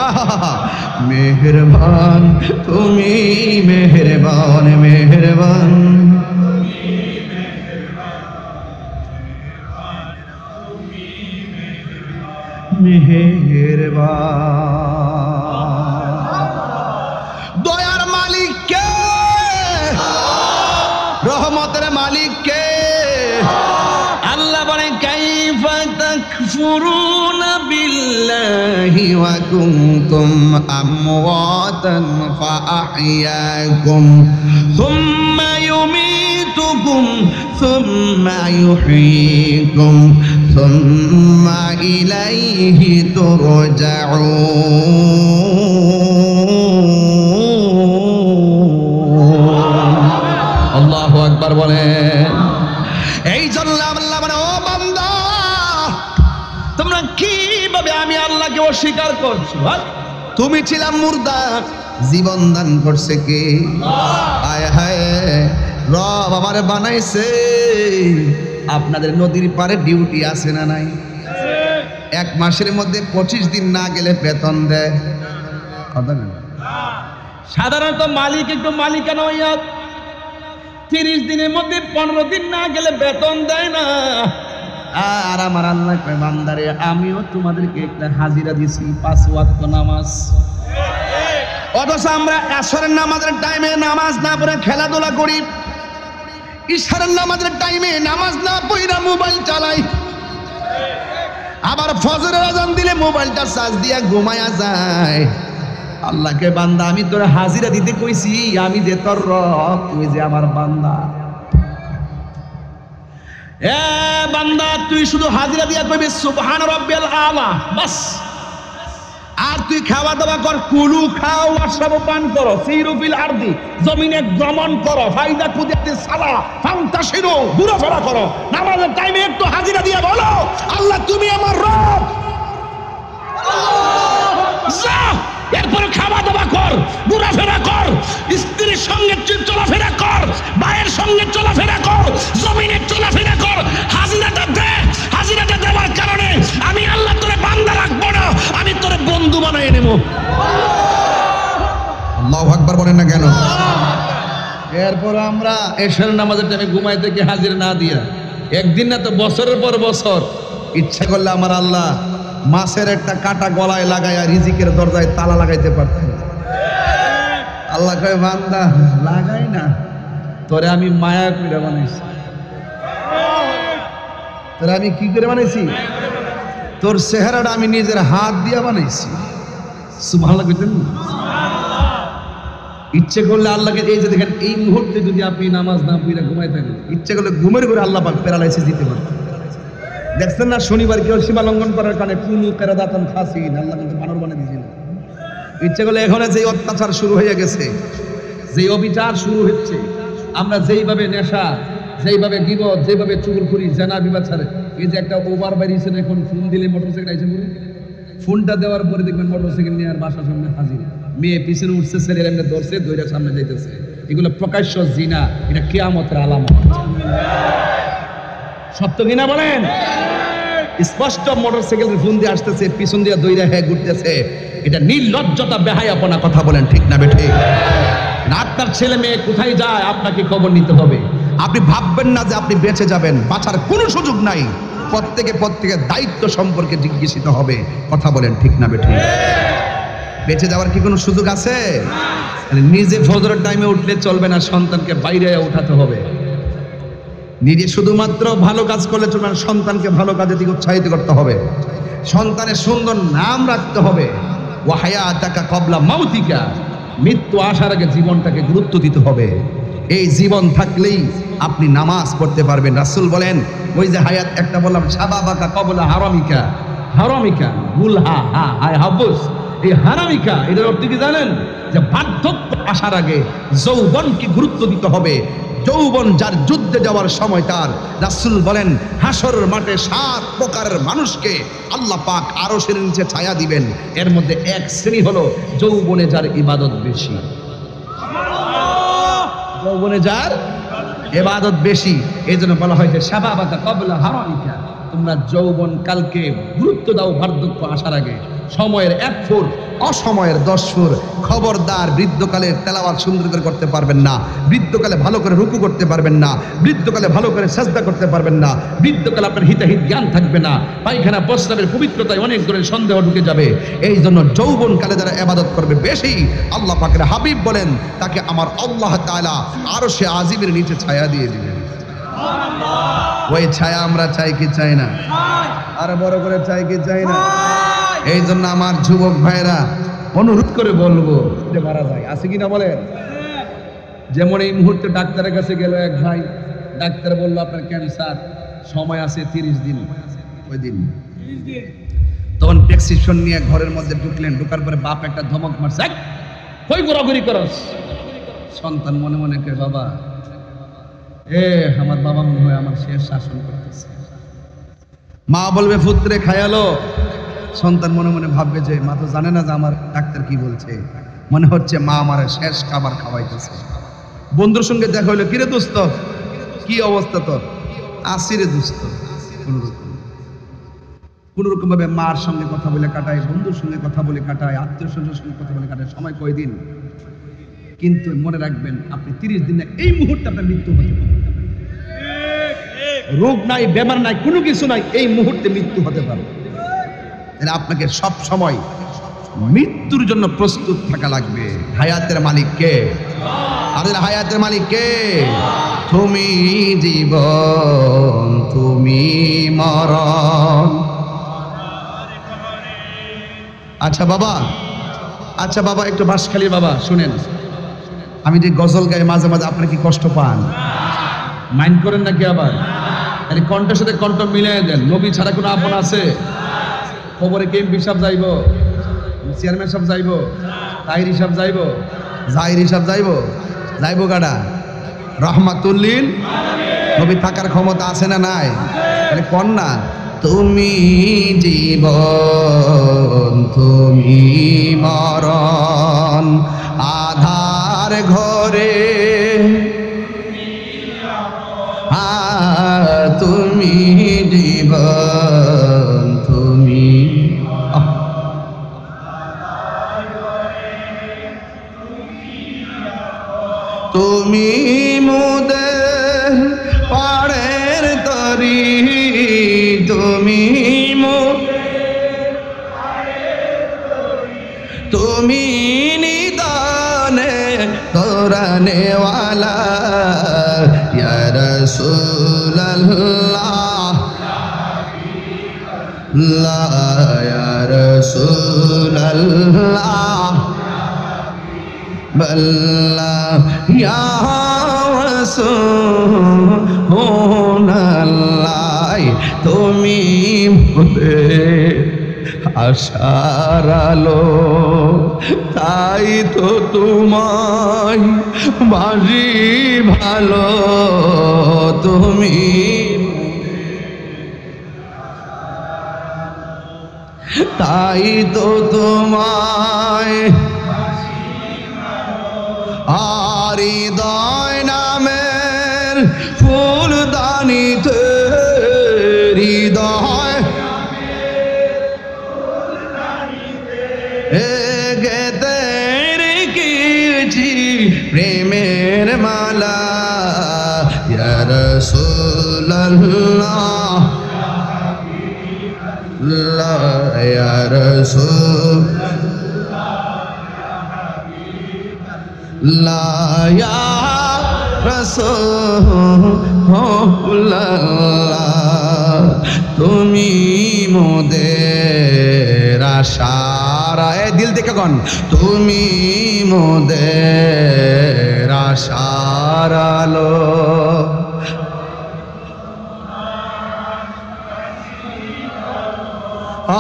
আহা মেহেরবান তুমি মেহেরবান মেহেরবান। দয়ার মালিক কে, রহমতের মালিক কে? আল্লাহ বলেন কাইফা তাকফুরুনা বিল্লাহি ওয়া কুনতুম আমওয়াতান ফাআহইয়াকুম সুম্মা ইউমীতুকুম সুম্মা ইউহয়ীকুম সুম্মা ইলাইহি তুরজাউন। আল্লাহু আকবার বলেন। এই জন্য আল্লাহ বলে ও বান্দা তোমরা কিভাবে আমি আল্লাহকে অস্বীকার করছো? তুমি ছিলা মুর্দা, জীবন দান করছে কে? আয় হায়, রব আমারে বানাইছে। আপনাদের নদীর পারে ডিউটি আছে না নাই? এক মাসের মধ্যে 25 দিন না গেলে বেতন দেয়। কথা না, সাধারণত মালিক একটু মালিকানা হইয়া 30 দিনের মধ্যে 15 দিন না গেলে বেতন দেয় না। আর আমার আল্লাহ কয় বান্দারে আমিও তোমাদেরকে একটা হাজিরা দিছি 5 ওয়াক্ত নামাজ। অথচ আমরা আসরের নামাজের টাইমে নামাজ না পড়ে খেলাধুলা করি, ইশারের নামাজের টাইমে নামাজ না পড়া মোবাইল চালাই, আবার ফজরের আজান দিলে মোবাইলটা চার্জ দিয়া ঘুমায়া যায়। আল্লাহকে বান্দা আমি তোর হাজিরা দিতে কইছি, আমি যে তোর রব, তুই যে আমার বান্দা। এ বান্দা তুই শুধু হাজিরা দিয়া কইবি সুবহান রাব্বিয়াল আলা বাস। আর তুই খাওয়া দাওয়া কর, কুলু খাও ওয়াশরাবু পান করো, সিরু ফিল আরদি জমিনে ভ্রমণ করো, ফাইদা কুদিয়াতিস সালা ফান্তাশিরু ঘোরাফেরা করো, নামাজের টাইমে একটু হাজিরা দিয়া বলো আল্লাহ তুমি আমার রব। আল্লাহ এরপরে খাওয়া দাওয়া কর, ঘোরাফেরা কর, স্ত্রীর সঙ্গে চলাফেরা কর, ভাইয়ের সঙ্গে চলাফেরা কর, জমিনে চলাফেরা কর, হাজিরাটা দে। হাজিরাটা দেওয়ার কারণে আমি আল্লাহ তোরে বান্দা রাখবো না, আমি তোরে বন্ধু বানাই নেব। আল্লাহু আকবার বলেন না কেন? এরপর আমরা এশার নামাজের টাইমে ঘুমাইতে কি হাজিরা না দিয়া একদিন না তো বছরের পর বছর ইচ্ছা করলে আমার আল্লাহ মাছের একটা কাটা গলায় লাগাইয়া রিজিকের দরজায় তালা লাগাইতে পারতেন। আল্লাহ কয় বান্দা লাগাই না, তোরে আমি মায়া করে বানাইছি। তোরে আমি কি করে বানাইছি? তোর চেহারাটা আমি নিজের হাত দিয়া বানাইছি। সুবহানাল্লাহ কইতেন। ইচ্ছে করলে আল্লাহকে এই যে দেখেন এই মুহূর্তে যদি আপনি নামাজ না পড়ে ঘুমাই থাকেন, ইচ্ছে করলে ঘুমের করে আল্লাহ পাক প্যারালাইসিস দিতে পারতেন। দেখছেন না শনিবার কেউ সীমা লঙ্ঘন করার কারণে কুনু কেরাদাতান খাসিন আল্লাহ কিন্তু বানর বানিয়ে দিয়েছিল। ইচ্ছে করলে এখন যে অত্যাচার শুরু হয়ে গেছে, যে অবিচার শুরু হচ্ছে, আমরা যেইভাবে নেশা, যেইভাবে গীবত, যেভাবে চুগলখুরি, জেনা, বিবাচার, এই যে একটা ওভার বেরিয়েছে এখন, ফোন দিলে মোটরসাইকেল আইছে বলে ফোনটা দেওয়ার পরে দেখবেন মোটরসাইকেল নিয়ে আর বাসার সামনে হাজির, মেয়ে পিছনে উঠছে, ছেলের এমনি ধরছে, দইটার সামনে যাইতেছে। এগুলো প্রকাশ্য জিনা, এটা কিয়ামতের আলামত। সত্য কিনা বলেন? স্পষ্ট মোটরসাইকেলের ফোন দিয়ে আসতেছে, পিছন দিয়ে দইরা হ্যাঁ ঘুরতেছে। এটা নির্লজ্জতা, বেহায়াপনা। কথা বলেন ঠিক না বেঠে? আপনার ছেলে মেয়ে কোথায় যায় আপনাকে খবর নিতে হবে। আপনি ভাববেন না যে আপনি বেঁচে যাবেন, বাঁচার কোনো সুযোগ নাই। প্রত্যেকের দায়িত্ব সম্পর্কে জিজ্ঞাসিত হবে। কথা বলেন ঠিক না বেঠে? বেঁচে যাওয়ার কি কোনো সুযোগ আছে? নিজে ফজরের টাইমে উঠলে চলবে না, সন্তানকে বাইরে উঠাতে হবে। নিজে শুধুমাত্র ভালো কাজ করলে চলবে না, সন্তানকে ভালো কাজের দিকে উৎসাহিত করতে হবে। সন্তানের সুন্দর নাম রাখতে হবে। ওয়া হায়াতাকা ক্বাবলা মাউতিকা, মৃত্যু আসার আগে জীবনটাকে গুরুত্ব দিতে হবে। এই জীবন থাকলেই আপনি নামাজ পড়তে পারবেন। রাসূল বলেন, ওই যে হায়াত একটা বললাম, শাবাবাকা ক্বাবলা হারামিকা, হারামিকা বুলহা হা হায় হাবুস, এই হারামিকা এটার অর্থ কি জানেন? যে বার্ধক্য আসার আগে যৌবনকে গুরুত্ব দিতে হবে। যৌবন যার যুদ্ধে যাওয়ার সময় তার, রাসূল বলেন হাসর মাঠে 7 প্রকারের মানুষকে আল্লাহ পাক আরশের নিচে ছায়া দিবেন। এর মধ্যে এক শ্রেণী হলো যৌবনে যার ইবাদত বেশি। যৌবনে যার ইবাদত বেশি, এই জন্য বলা হয় যে শাবাবাকা ক্বাবলা হারামিকা, তোমরা যৌবন কালকে গুরুত্ব দাও বার্ধক্য আসার আগে। সময়ের 1 ফুট, অসময়ের 10 ফুট। খবরদার বৃদ্ধকালে তেলাওয়াত সুন্দর করে করতে পারবেন না, বৃদ্ধকালে ভালো করে রুকু করতে পারবেন না, বৃদ্ধকালে ভালো করে সাজদা করতে পারবেন না, বৃদ্ধকালে আপনার হিতাহিত জ্ঞান থাকবে না, পায়খানা প্রস্রাবের পবিত্রতায় অনেক ধরনের সন্দেহ ঢুকে যাবে। এই জন্য যৌবনকালে যারা ইবাদত করবে বেশি, আল্লাহ পাকের হাবিব বলেন তাকে আমার আল্লাহ তাআলা আরশে আজিমের নিচে ছায়া দিয়ে দিবেন। ওই ছায়া আমরা চাই কি চাই না? আর বড় করে চাই কি চাই না? এই জন্য আমার যুবক ভাইরা অনুরোধ করে বলবো যে মারা যায় আছে কিনা বলেন। যেমন এই মুহূর্তে ডাক্তারের কাছে গেল এক ভাই, ডাক্তার বলল আপনার ক্যান্সার, সময় আছে 30 দিন। ওই দিন তখন প্রেসক্রিপশন নিয়ে ঘরের মধ্যে ঢুকলেন, ঢুকার পরে বাপ একটা ধমক মারছে, কই ঘোরাঘুরি করস? সন্তান মনে মনে কে বাবা, আমার বাবা মনে হয় আমার শেষ শাসন করতেছে। মা বলবে পুত্রে খায়ালো, সন্তান মনে মনে ভাববে যে মা তো জানে না যে আমার ডাক্তার কি বলছে, মনে হচ্ছে মা আমার শেষ খাবার খাওয়াইতেছে। বন্ধুর সঙ্গে দেখা হইলো, কিরে দোস্ত কি অবস্থা তোর? আসিরে দোস্ত। কোন রকম ভাবে মার সঙ্গে কথা বলে কাটায়, বন্ধুর সঙ্গে কথা বলে কাটায়, আত্মীয় স্বজনের সঙ্গে কথা বলে কাটায়, সময় কয়দিন। কিন্তু মনে রাখবেন আপনি 30 দিন না, এই মুহূর্তে আপনার মৃত্যু হতে পারে। রোগ নাই, বেমার নাই, কোনো কিছু নাই, এই মুহূর্তে মৃত্যু হতে পারে। আপনাকে সব সময় মৃত্যুর জন্য প্রস্তুত থাকা লাগবে। হায়াতের মালিক কে? আমাদের হায়াতের মালিক কে? তুমি জীবন, তুমি মরণ। আচ্ছা বাবা একটু বাঁশখালী বাবা শুনেন, আমি যে গজল গাই মাঝে মাঝে আপনার কি কষ্ট পান? মাইন্ড করেন নাকি? আবার কণ্ঠের সাথে কণ্ঠ মিলিয়ে দেন। নবী ছাড়া কোনো আপন আছে? খবরে কেএমপি সাহেব যাইব, চেয়ারম্যান সাহেব যাইব, তাহির সাহেব যাইব, জাহির সাহেব যাইব গাডা রহমাতুল্লিল নবী থাকার ক্ষমতা আছে না নাই? তাহলে কোন না, তুমি জীবন, তুমি মরণ, আধার ঘরে তুমি জীবন, তুমি তুমি মোদের পাড়ের তরি, তুমি নিদানে তোরানেওয়ালা ইয়া রাসূলুল্লাহ, লা ইয়া রাসূলুল্লাহ, বল্লা ইয়া রাসূলুল্লাহ, তুমি মোদের আশার আলো, তাই তো তোমায় বাজি ভালো, তুমি তাই তো তোমায় আর হৃদয় নামের ফুলদানিতে, হৃদয় গেতে রেখেছি প্রেমের মালা, ইয়া রাসূলুল্লাহ, ইয়া রাসূলুল্লাহ, ইয়া রাসূলুল্লাহ, তুমি মোদের আশার, দিল থেকে গন, তুমি মোদের আশার আলো,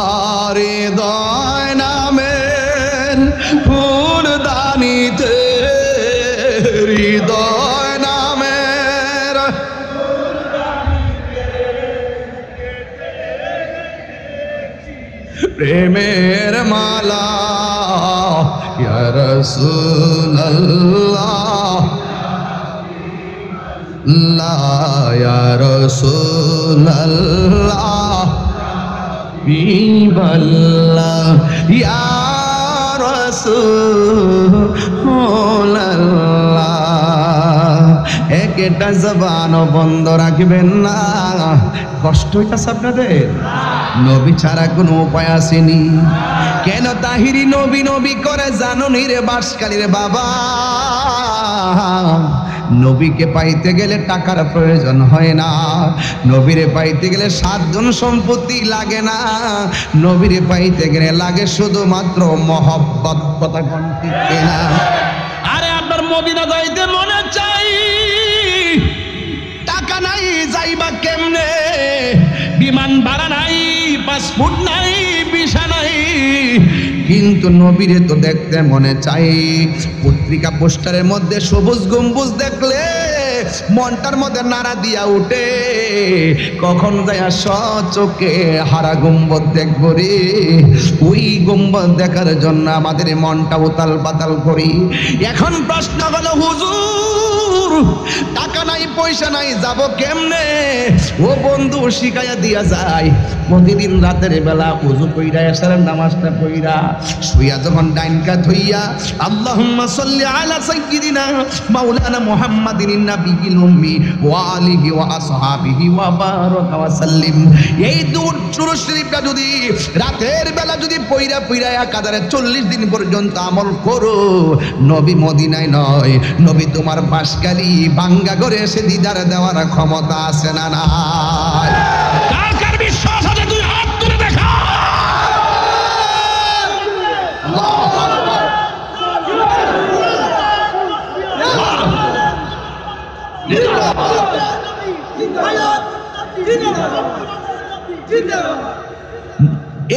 আর হৃদয় নামের ফুলদানিতে, হৃদয় নামের প্রেমের মালা, ইয়া রাসূলুল্লাহ, ইয়া রাসূলুল্লাহ হাবিবাল্লাহ ইয়া রাসূলুল্লাহ একটা জবান বন্ধ রাখবেন না। কষ্ট হইতাছে আপনাদের? নবী ছাড়া কোনো উপায় আসেনি। কেন তাহিরি নবী নবী করে জানো নি রে বাঁশখালীর বাবা? নবীকে পাইতে গেলে টাকার প্রয়োজন হয় না, নবীরে পাইতে গেলে 7 জন সম্পত্তি লাগে না, নবীরে পাইতে গেলে লাগে শুধুমাত্র মহব্বত। কথা কোন ঠিক না? আরে আপনার মদিনা যাইতে মনে চাই, টাকা নাই যাইবা কেমনে? বিমান ভাড়া নাই, পাসপোর্ট নাই, ভিসা নাই, কিন্তু নবীরে তো দেখতে মনে চাই। পত্রিকা পোস্টারের মধ্যে সবুজ গম্বুজ দেখলে মনটার মধ্যে নাড়া দিয়া উঠে, কখন যায় চোখে হারা গম্বুজ দেখব রে। ওই গম্বুজ দেখার জন্য আমাদের মনটা উতাল পাতাল করি। এখন প্রশ্ন হলো হুজুর টাকা নাই পয়সা নাই যাব কেমনে? ও বন্ধু শিখাইয়া দিয়া যায়, প্রতিদিন রাতের বেলা ওযু কইরা এশারের নামাজটা পড়িরা শুইয়া যখন ডাইন কাত হইয়া আল্লাহুম্মা সাল্লি আলা সাইয়্যিদিনা মাওলানা মুহাম্মাদিন নাবিয়িল উম্মি ওয়া আলিহি ওয়া আসহাবিহি ওয়া বারাকা ওয়া সাল্লিম, এই দুরূদ শরীফটা যদি রাতের বেলা যদি পড়িরা পড়িরা একাধারে 40 দিন পর্যন্ত আমল করো, নবী মদিনায় নয়, নবী তোমার বাঁশখালী বাঙ্গা করে এসে দিদার দেওয়ার ক্ষমতা আছে না নাই? কার কার বিশ্বাস আছে? তুই হাত তুলে দেখা।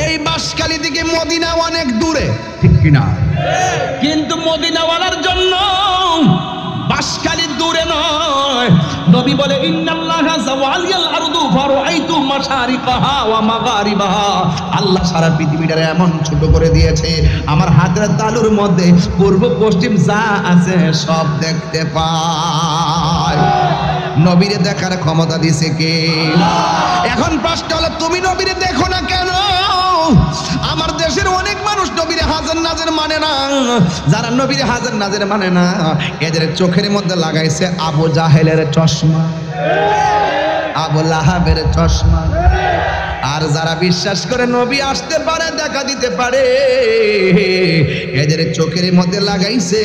এই বাঁশখালী থেকে মদিনা অনেক দূরে, ঠিক কিনা? কিন্তু মদিনাওয়ালার জন্য বাঁশখালী দূরে নয়। নবী বলে ইন্নাল্লাহা যাওয়ালিয়াল আরদু ফারাআইতু মাশারিকাহা ওয়া মাগারিবাহা, আল্লাহ সারা পৃথিবীটারে এমন ছোট করে দিয়েছে, আমার হাতের তালুর মধ্যে পূর্ব পশ্চিম যা আছে সব দেখতে পায়। নবীরে দেখার ক্ষমতা দিছে কে? এখন প্রশ্ন হলো তুমি নবীরে দেখো না কেন? আমার দেশের অনেক মানুষ নবীরে হাজার নাজের মানে না। যারা নবীরে হাজার নাজের মানে না, এদের চোখের মধ্যে লাগাইছে আবু জাহেলের চশমা, আবু লাহাবের চশমা। আর যারা বিশ্বাস করে নবী আসতে পারে, দেখা দিতে পারে, এদের চোখের মধ্যে লাগাইছে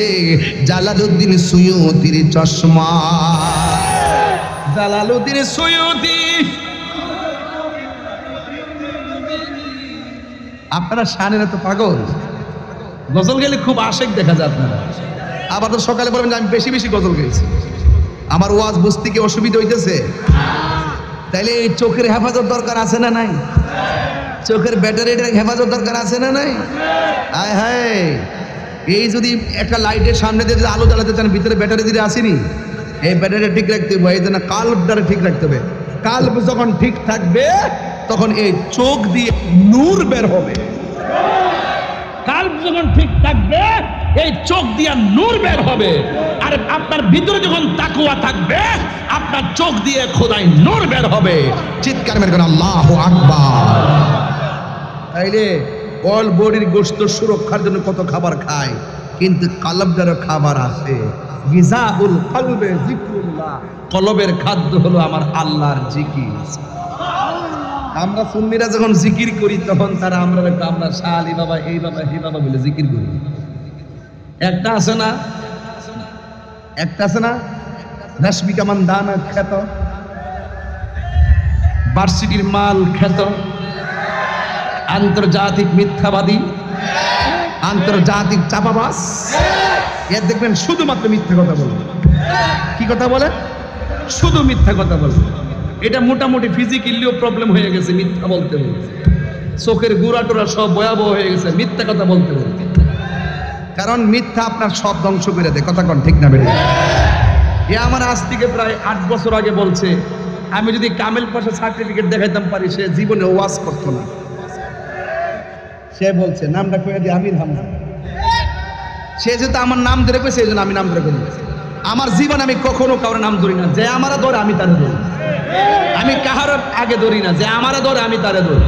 জালালউদ্দিন সুয়ুতির চশমা। জালালউদ্দিন সুয়ুতি, আপনারা শানের তো পাগল, গজল গেলে খুব আশেক দেখা যায় আপনারা। আবার তো সকালে বলবেন আমি বেশি বেশি গজল গেয়েছি, আমার ওয়াজ বুঝতে কি অসুবিধা হইতেছে? তাইলে এই চোখের হেফাজত দরকার আছে না নাই? চোখের ব্যাটারির হেফাজত দরকার আছে না নাই? হায় হায়, এই যদি একটা লাইটের সামনে দিয়ে আলো জ্বালাতে চান, ভিতরে ব্যাটারি দিয়ে আসেনি, এই ব্যাটারি ঠিক রাখতে হবে, এই জন্য কাল্বটারে ঠিক রাখতে হবে। কাল্ব যখন ঠিক থাকবে তখন এই চোখ দিয়ে নূর বের হবে। কাল্ব যখন ঠিক থাকবে এই চোখ দিয়ে নূর বের হবে। আর আপনার ভিতরে যখন তাকওয়া থাকবে আপনার চোখ দিয়ে খোদাই নূর বের হবে। চিৎকার মেরে বলেন আল্লাহু আকবার। তাইলে অল বডির গোশত সুরক্ষার জন্য কত খাবার খায়, কিন্তু কলবের খাবার আছে। গিজাউল কলবে জিকরুল্লাহ, কলবের খাদ্য হলো আমার আল্লাহর জিকির। আমরা সুন্নিরা যখন জিকির করি তখন তারা আমরা শাহ আলী বাবা, এই বাবা, হে বাবা বলে জিকির করি। একটা আছে না রশ্মিকা মান্দানা খ্যাত, ভার্সিটির মাল খ্যাত, আন্তর্জাতিক মিথ্যাবাদী, আন্তর্জাতিক চাপাবাজ, এর দেখবেন শুধুমাত্র মিথ্যা কথা বলবে। কি কথা বলে? শুধু মিথ্যা কথা বলবে। এটা মোটামুটি ফিজিক্যালিও প্রবলেম হয়ে গেছে মিথ্যা বলতে বলতে, চোখের গুড়া টোড়া সব ভয়াবহ হয়ে গেছে মিথ্যা কথা বলতে বলতে। কারণ মিথ্যা আপনার সব ধ্বংস করে দেয়। কথা কোন ঠিক না বেরিয়ে? এ আমার আজ থেকে প্রায় 8 বছর আগে বলছে, আমি যদি কামেল পাশে সার্টিফিকেট দেখাইতাম পারি, সে জীবনে ওয়াজ করতো না। সে বলছে নামটা কয়ে দিয়ে আমির হামজা, সে যেহেতু আমার নাম ধরে কইছে এই জন্য আমি নাম ধরে কই দিয়েছি। আমার জীবন আমি কখনো কারোর নাম ধরি না, যে আমারা ধরে আমি তারে ধরি। আমি কাহার আগে ধরি না, যে আমারা ধরে আমি তারে ধরি।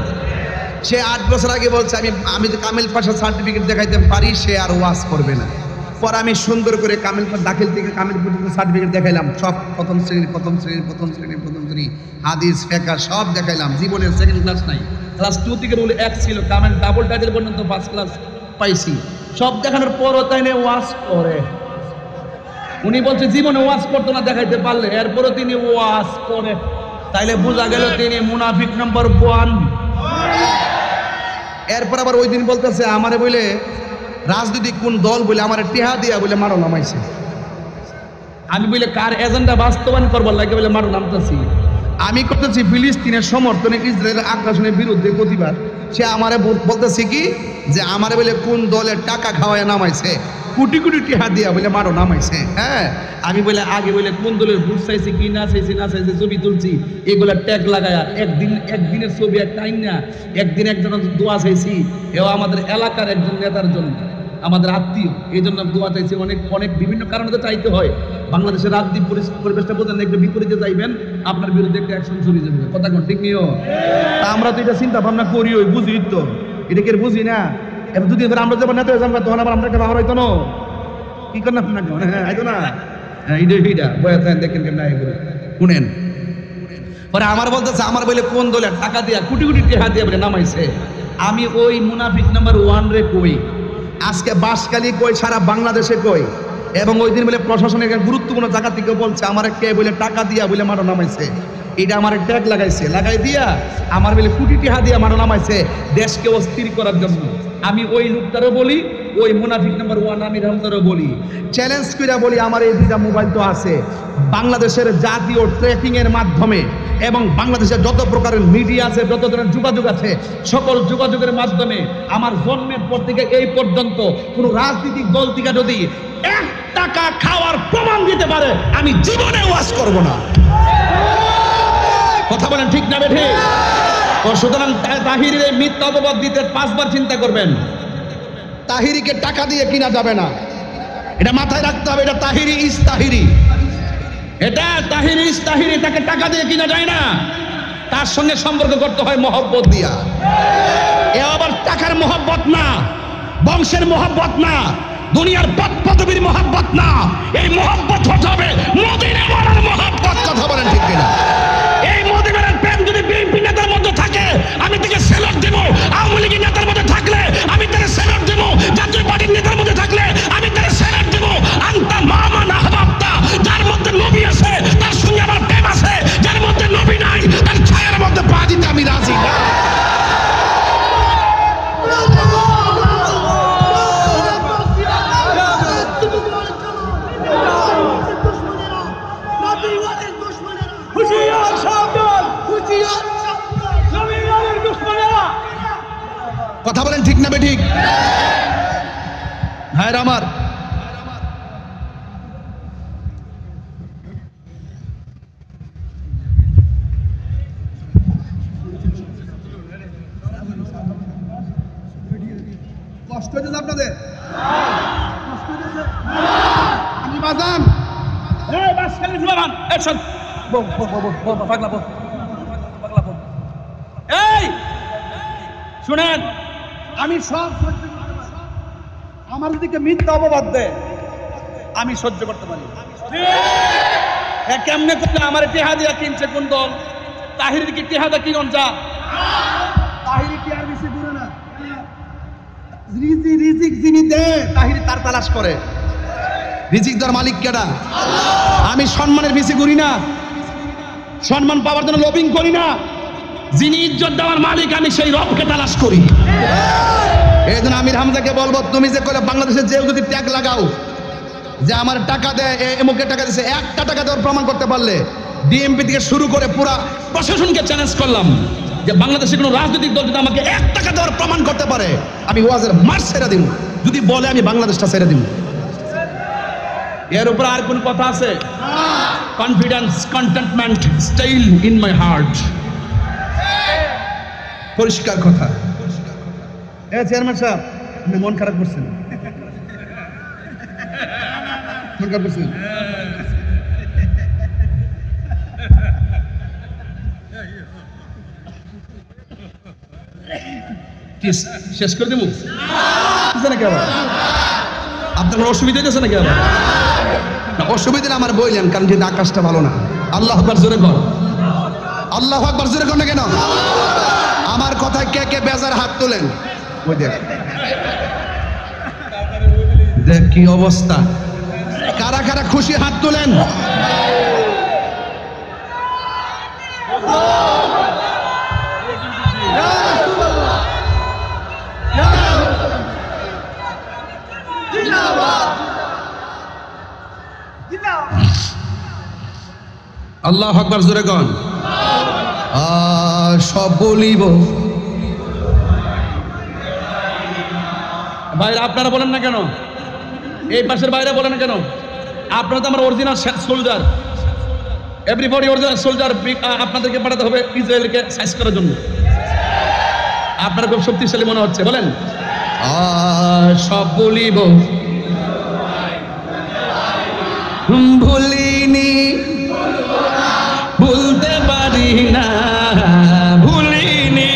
সে 8 বছর আগে বলছে আমি তো কামিল পাশা সার্টিফিকেট দেখাইতে পারি, সে আর ওয়াজ করবে না। পরে আমি সুন্দর করে কামিল দাখিল থেকে কামিল পর্যন্ত সার্টিফিকেট দেখাইলাম, সব প্রথম শ্রেণী হাদিস ফিকহ সব দেখাইলাম। জীবনের সেকেন্ড ক্লাস নাই, ক্লাস 2 থেকে রুল 1 ছিল, কামিল ডাবল টাইটেল পর্যন্ত ফার্স্ট ক্লাস পাইছি। সব দেখানোর পরও তাই নিয়ে ওয়াজ করে। উনি বলছে জীবনে ওয়াজ করতো না দেখাইতে পারলে, এরপরও তিনি ওয়াজ করে। তাইলে বোঝা গেল তিনি মুনাফিক নাম্বার 1। এরপর আবার ওই দিন বলতেছে আমারে বলে রাজনৈতিক কোন দল বলে আমার টেহা দিয়া বলে মারো নামাইছে। আমি বলে কার এজেন্ডা বাস্তবায়ন করবার লাগে বলে মারো নামতেছি। আমি করতেছি ফিলিস্তিনের সমর্থনে ইসরায়েলের আগ্রাসনের বিরুদ্ধে প্রতিবাদ। সে আমারে বলতেছে কি যে আমারে বলে কোন দলের টাকা খাওয়ায় নামাইছে, কোটি কোটি টেহা দিয়া বলে মারো নামাইছে। হ্যাঁ, আমি বলে আগে বলে কোন দলের ভোট চাইছি কি না চাইছি ছবি তুলছি, এগুলা ট্যাগ লাগায়া একদিনের ছবি একটা আইন না, একদিন একজন দোয়া চাইছি, এও আমাদের এলাকার একজন নেতার জন্য, আমাদের আত্মীয়, এই জন্য দোয়া চাইছি। অনেক বিভিন্ন কারণে তো চাইতে হয়। বাংলাদেশের রাজনীতি পরিবেশটা বোঝেন, একটু বিপরীতে যাইবেন, আপনার বিরুদ্ধে একটা অ্যাকশন চলে যাবে। কথা কোন ঠিক নিও? তা আমরা তো এটা চিন্তা ভাবনা করি, ওই বুঝি তো, এটা কে বুঝি না। এবার দুদিন ধরে আমরা যখন নেতা হয়ে যাবো তখন আবার আমরা একটা বাহার হইতো না, কি করেন আপনার? হ্যাঁ, আইতো না, এইটা বয়া দেখেন কেমন শুনেন। পরে আমার বলতেছে আমার বলে কোন দলে টাকা দিয়া কোটি কোটি টাকা দিয়া বলে নামাইছে। আমি ওই মুনাফিক নাম্বার 1 রে কই, আজকে বাসকালি কই, সারা বাংলাদেশে কই। এবং ওই দিন বলে প্রশাসনের গুরুত্বপূর্ণ জায়গা থেকে বলছে আমার কে বলে টাকা দিয়া বলে মারো নামাইছে। এটা আমার ট্যাগ লাগাই দিয়া আমার বলে কোটি টাকা দিয়া মারো নামাইছে দেশকে অস্থির করার জন্য। আমি ওই লোকটারও বলি, ওই মুনাফিক নাম্বার 1 আমির হামজারও বলি, চ্যালেঞ্জ করে বলি, আমার এই দুইটা মোবাইল তো আছে। বাংলাদেশের জাতীয় ট্র্যাকিং এর মাধ্যমে এবং বাংলাদেশের যত প্রকারের মিডিয়া আছে, যত ধরনের যোগাযোগ আছে, সকল যোগাযোগের মাধ্যমে আমার জন্মের পর থেকে এই পর্যন্ত কোন রাজনৈতিক দল থেকে যদি 1 টাকা খাওয়ার প্রমাণ দিতে পারে, আমি জীবনে ওয়াজ করব না। কথা বলেন ঠিক না বেঠে? সুতরাং তাহিরের এই মিথ্যা অপবাদ দিতে 5 বার চিন্তা করবেন। তাহিরিকে টাকা দিয়ে কিনা যাবে না, এটা মাথায় রাখতে হবে। এটা তাহিরি ইস তাহিরি, এটা তাহিরি ইস তাহিরি, তাকে টাকা দিয়ে কিনা যায় না, তার সঙ্গে সম্পর্ক করতে হয় মহব্বত দিয়া। এ আবার টাকার মহব্বত না, বংশের মহব্বত না, দুনিয়ার পদ পদবীর মহব্বত না, এই মহব্বত হতে হবে মদিনাওয়ালার মহব্বত। কথা বলেন ঠিক কিনা? এই মদিনার প্রেম যদি বিএনপি নেতার মধ্যে থাকে আমি তাকে সেলট দেব, আওয়ামী লীগের নেতার মধ্যে থাকলে আমি তাকে সেলট দেব, জাতীয় পার্টির নেতার মধ্যে থাকলে আমি তাকে সেলট দেব। আনতা মামা না হাবাবতা, যার মধ্যে নবী আছে তার সঙ্গে আমার প্রেম আছে, যার মধ্যে নবী নাই তার ছায়ার মধ্যে পা দিতে আমি রাজি না। কথা বলেন ঠিক না বেঠিক? ভাইরা আমার, কষ্ট হচ্ছে আপনাদের? আমি বাজান এই শুনেন, আমি সব সহ্য করতে পারি। আমার দিকে মিথ্যা অপবাদ দেয় আমি সহ্য করতে পারি। কেমনে করলে আমার টেহা দিয়া কিনছে কোন দল? তাহির কি টেহা দা কিনন যা? তাহির কি আর বেশি দূরে না, রিজিক যিনি দেয় তাহির তার তালাশ করে। রিজিক দেওয়ার মালিক কেডা? আমি সম্মানের বেশি করি না, সম্মান পাওয়ার জন্য লবিং করি না। যিনি ইজ্জত দেওয়ার মালিক আমি সেই রবকে তালাশ করি। এই জন্য আমির হামজাকে বলবো, তুমি যে করে বাংলাদেশের জেল যদি ট্যাগ লাগাও যে আমার টাকা দেয়, এমুকে টাকা দিচ্ছে, 1টা টাকা দেওয়ার প্রমাণ করতে পারলে ডিএমপি থেকে শুরু করে পুরা প্রশাসনকে চ্যালেঞ্জ করলাম যে বাংলাদেশের কোনো রাজনৈতিক দল যদি আমাকে 1 টাকা দেওয়ার প্রমাণ করতে পারে আমি ওয়াজের মাঠ ছেড়ে দিব, যদি বলে আমি বাংলাদেশটা ছেড়ে দিব। এর উপর আর কোন কথা আছে? Confidence, contentment, style in my heart, পরিষ্কার কথা। চেয়ারম্যান সাহেব, আপনি মন খারাপ করছেন, মন খারাপ করছেন? শেষ করে দেবো নাকি আবার? আপনার কোনো অসুবিধা হয়েছে নাকি আবার? না, অসুবিধা না আমার বললেন, কারণ যেহেতু আকাশটা ভালো না। আল্লাহ আকবার জোরে কর, আল্লাহ আকবার জোরে কর না কেন? আমার কথায় কে কে বেজার হাত তোলেন? ওই দেখ দেখ কি অবস্থা, কারা কারা খুশি হাত তোলেন? আল্লাহু আকবার জোরে কন। সব বলিব ভাইরা, আপনারা বলেন না কেন? এই পাশের বাইরে বলেন না কেন? আপনারা তো আমার original soldier, everybody original soldier. আপনাদেরকে পাঠাতে হবে ইসরায়েলকে সাইজ করার জন্য। আপনারা খুব শক্তিশালী মনে হচ্ছে, বলেন সব বলিব ভুলিনি, ভুলতে পারি না, ভুলিনি,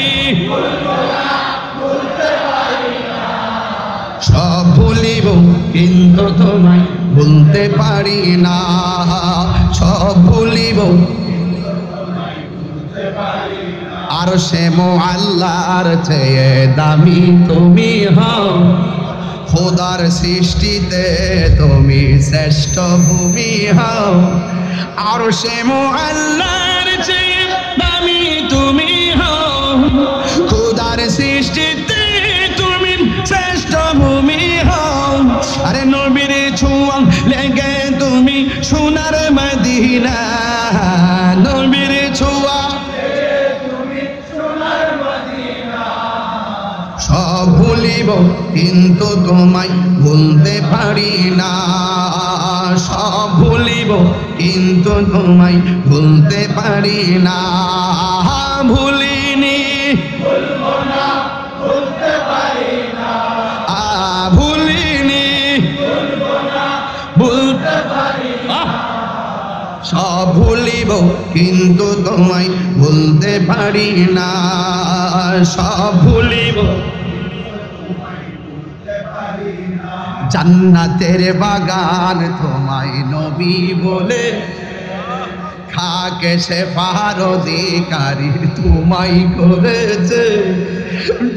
সব ভুলিব কিন্তু তোমায় ভুলতে পারি না, সব ভুলিব আর সে আল্লাহর চেয়ে দামি তুমি হও, খোদার সৃষ্টিতে তুমি শ্রেষ্ঠ ভূমি হও, আর সে আল্লাহর চেয়ে দামি তুমি হও, খোদার সৃষ্টিতে তুমি শ্রেষ্ঠ ভূমি হও। আরে নবীর ছোঁয়া লেগে তুমি সোনার মদিনা, নবীর ছোঁয়া সব ভুলিব কিন্তু তোমায় ভুলতে পারি না, সব ভুলিব কিন্তু তোমায় ভুলতে পারি না, ভুলিনি, ভুলবো না, ভুলতে পারি না, ভুলিনি, ভুলবো না, ভুলতে পারি না, সব ভুলিব কিন্তু তোমায় ভুলতে পারি না, সব ভুলিব। জান্নাতের বাগান তোমায় নবী বলে, খাকে সে পাহাড় অধিকারী তোমায় করেছে,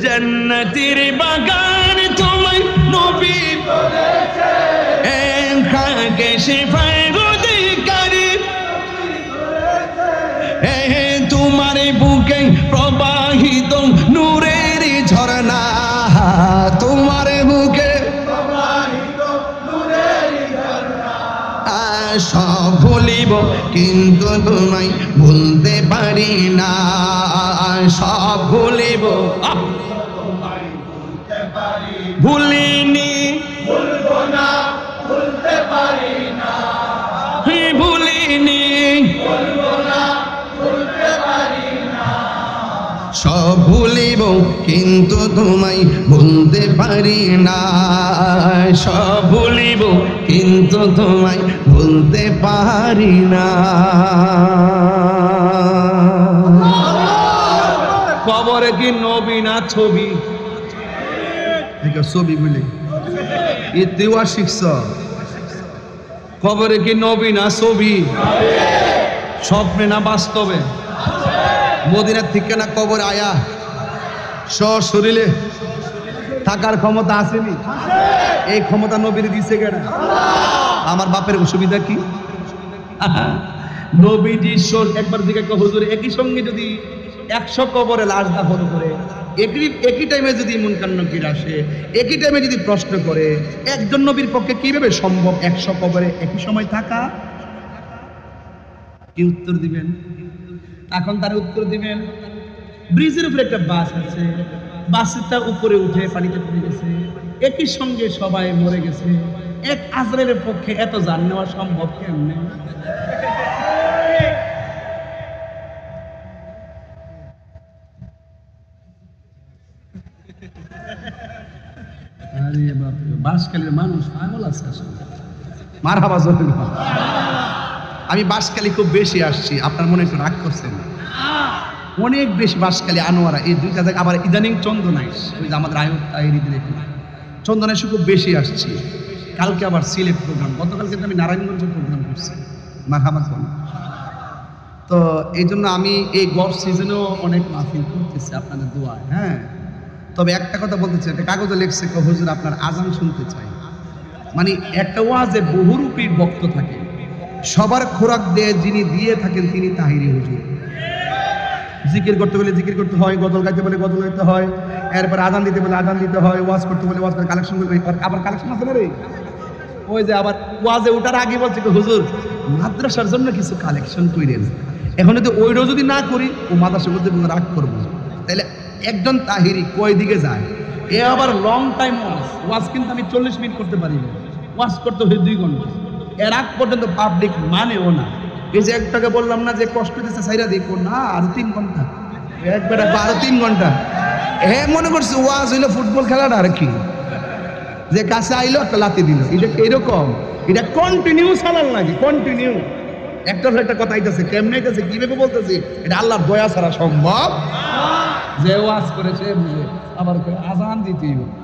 জান্নাতের বাগান তোমায় নবী বলেছে, খাকে সে পাহাড় অধিকারী তোমার বুকে প্রবাহিত নূরের ঝরনা, তোমার বুকে সব ভুলিব কিন্তু তোমায় ভুলতে পারি না, সব ভুলিব, ভুলিনি, ভুলবো না, ভুলতে পারি না, ভুলিনি, ভুলবো না, ভুলতে পারি না, সব ভুলিব কিন্তু তোমায় ভুলতে পারি না, সব ভুলিব কিন্তু তোমায় ভুলতে পারি না। কবরে কি নবী না ছবি? ছবি বলে এ দেওয়া শিখছ, কবরে কি নবী না ছবি? স্বপ্নে না বাস্তবে? মদিনার থেকে না কবর আয়া শরীরে থাকার ক্ষমতা আসেনি? এই ক্ষমতা নবীর দিছে কেন? আমার বাপের অসুবিধা কি? নবীজি একবার দিকে হুজুর একই সঙ্গে যদি 100 কবরে লাশ দাফন করে, একই টাইমে যদি মুনকার নকির আসে, একই টাইমে যদি প্রশ্ন করে, একজন নবীর পক্ষে কিভাবে সম্ভব 100 কবরে একই সময় থাকা? কি উত্তর দিবেন? এখন তার উত্তর দিবেন, ব্রিজের উপরে একটা বাস আছে, বাসটা উপরে উঠে পানিতে পড়ে গেছে, একই সঙ্গে সবাই মরে গেছে, এক আজরাইলের পক্ষে এত জান নেওয়া সম্ভব কেমনে? আরে বাপরে, বাঁশখালীর মানুষ পাগল আছে আসলে। মারহাবা জোরে। আমি বাঁশখালী খুব বেশি আসছি, আপনার মনে একটু রাগ করছেন? অনেক বেশি বাঁশখালী আনোয়ারা এই দুইটা জায়গা, আবার ইদানিং চন্দনাইশ, ওই যে আমাদের আয়ুব তাহিরিদের এখানে চন্দনাইশে খুব বেশি আসছি। কালকে আবার সিলেট প্রোগ্রাম, গতকালকে আমি নারায়ণগঞ্জে প্রোগ্রাম করছি মারহাবা কোন। তো এই জন্য আমি এই গল্ফ সিজনেও অনেক মাহফিল করতেছি আপনাদের দোয়ায়। হ্যাঁ, তবে একটা কথা বলতে চাই, একটা কাগজে লেখছে হুজুর আপনার আজান শুনতে চাই। মানে একটা ওয়াজে বহুরূপী বক্ত থাকে, সবার খোরাক দিয়ে যিনি দিয়ে থাকেন তিনি তাহিরি হুজুর। জিকির করতে বলে জিকির করতে হয়, গজল গাইতে বলে গজল গাইতে হয়, এরপর আজান দিতে বলে আজান দিতে হয়, ওয়াজ করতে বলে ওয়াজ করে কালেকশন করতে, আবার কালেকশন আছে না রে, ওই যে আবার ওয়াজে ওঠার আগে বলছে হুজুর মাদ্রাসার জন্য কিছু কালেকশন করেন। এখন যদি ওইটাও যদি না করি ও মাদ্রাসার মধ্যে রাগ করবো, তাহলে একজন তাহিরি কয় দিকে যায়। এ আবার লং টাইম ওয়াজ কিন্তু আমি 40 মিনিট করতে পারি না, ওয়াজ করতে হয় 2 ঘন্টা। এর আগ পর্যন্ত পাবলিক মানেও না। এই যে একটাকে বললাম না যে কষ্ট দিচ্ছে সাইরা দেখো না, আর 3 ঘন্টা একবার 3 ঘন্টা মনে করছে ওয়াজ হইলো ফুটবল খেলাটা আর কি, যে কাছে আইলো একটা লাথি দিল, এটা এরকম, এটা কন্টিনিউ চালান লাগে, কন্টিনিউ। একটা কথা আইতেছে, কেমনে আইতেছে, কিভাবে বলতেছি, এটা আল্লাহর দয়া ছাড়া সম্ভব। যে ওয়াজ করেছে বুঝে আবার আজান দিতেই হবে।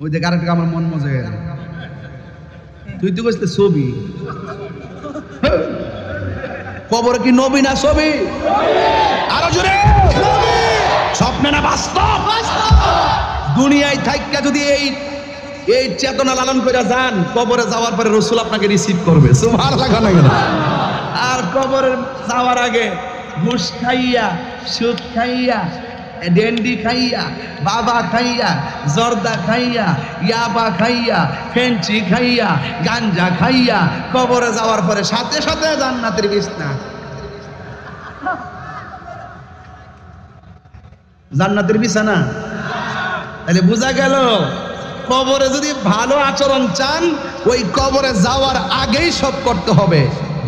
ওই যে আরেকটা আমার মন মজা গেল, তুই তো কইছিস ছবি, কবর কি নবী না ছবি? আরো জোরে, স্বপ্নে না বাস্তব? দুনিয়ায় থাইকা যদি এই চেতনা লালন করে যান, কবরে যাওয়ার পরে রসুল আপনাকে রিসিভ করবে। সুবহানাল্লাহ। আর কবরে যাওয়ার আগে ঘুষ খাইয়া, সুদ খাইয়া, ডেন্ডি খাইয়া, বাবা খাইয়া, জর্দা খাইয়া, ইয়াবা খাইয়া, ফেঞ্চি খাইয়া, গাঞ্জা খাইয়া কবরে যাওয়ার পরে সাথে সাথে জান্নাতের বিছনা, জান্নাতের বিছানা। তাহলে বোঝা গেল কবরে যদি ভালো আচরণ চান, ওই কবরে যাওয়ার আগেই সব করতে হবে,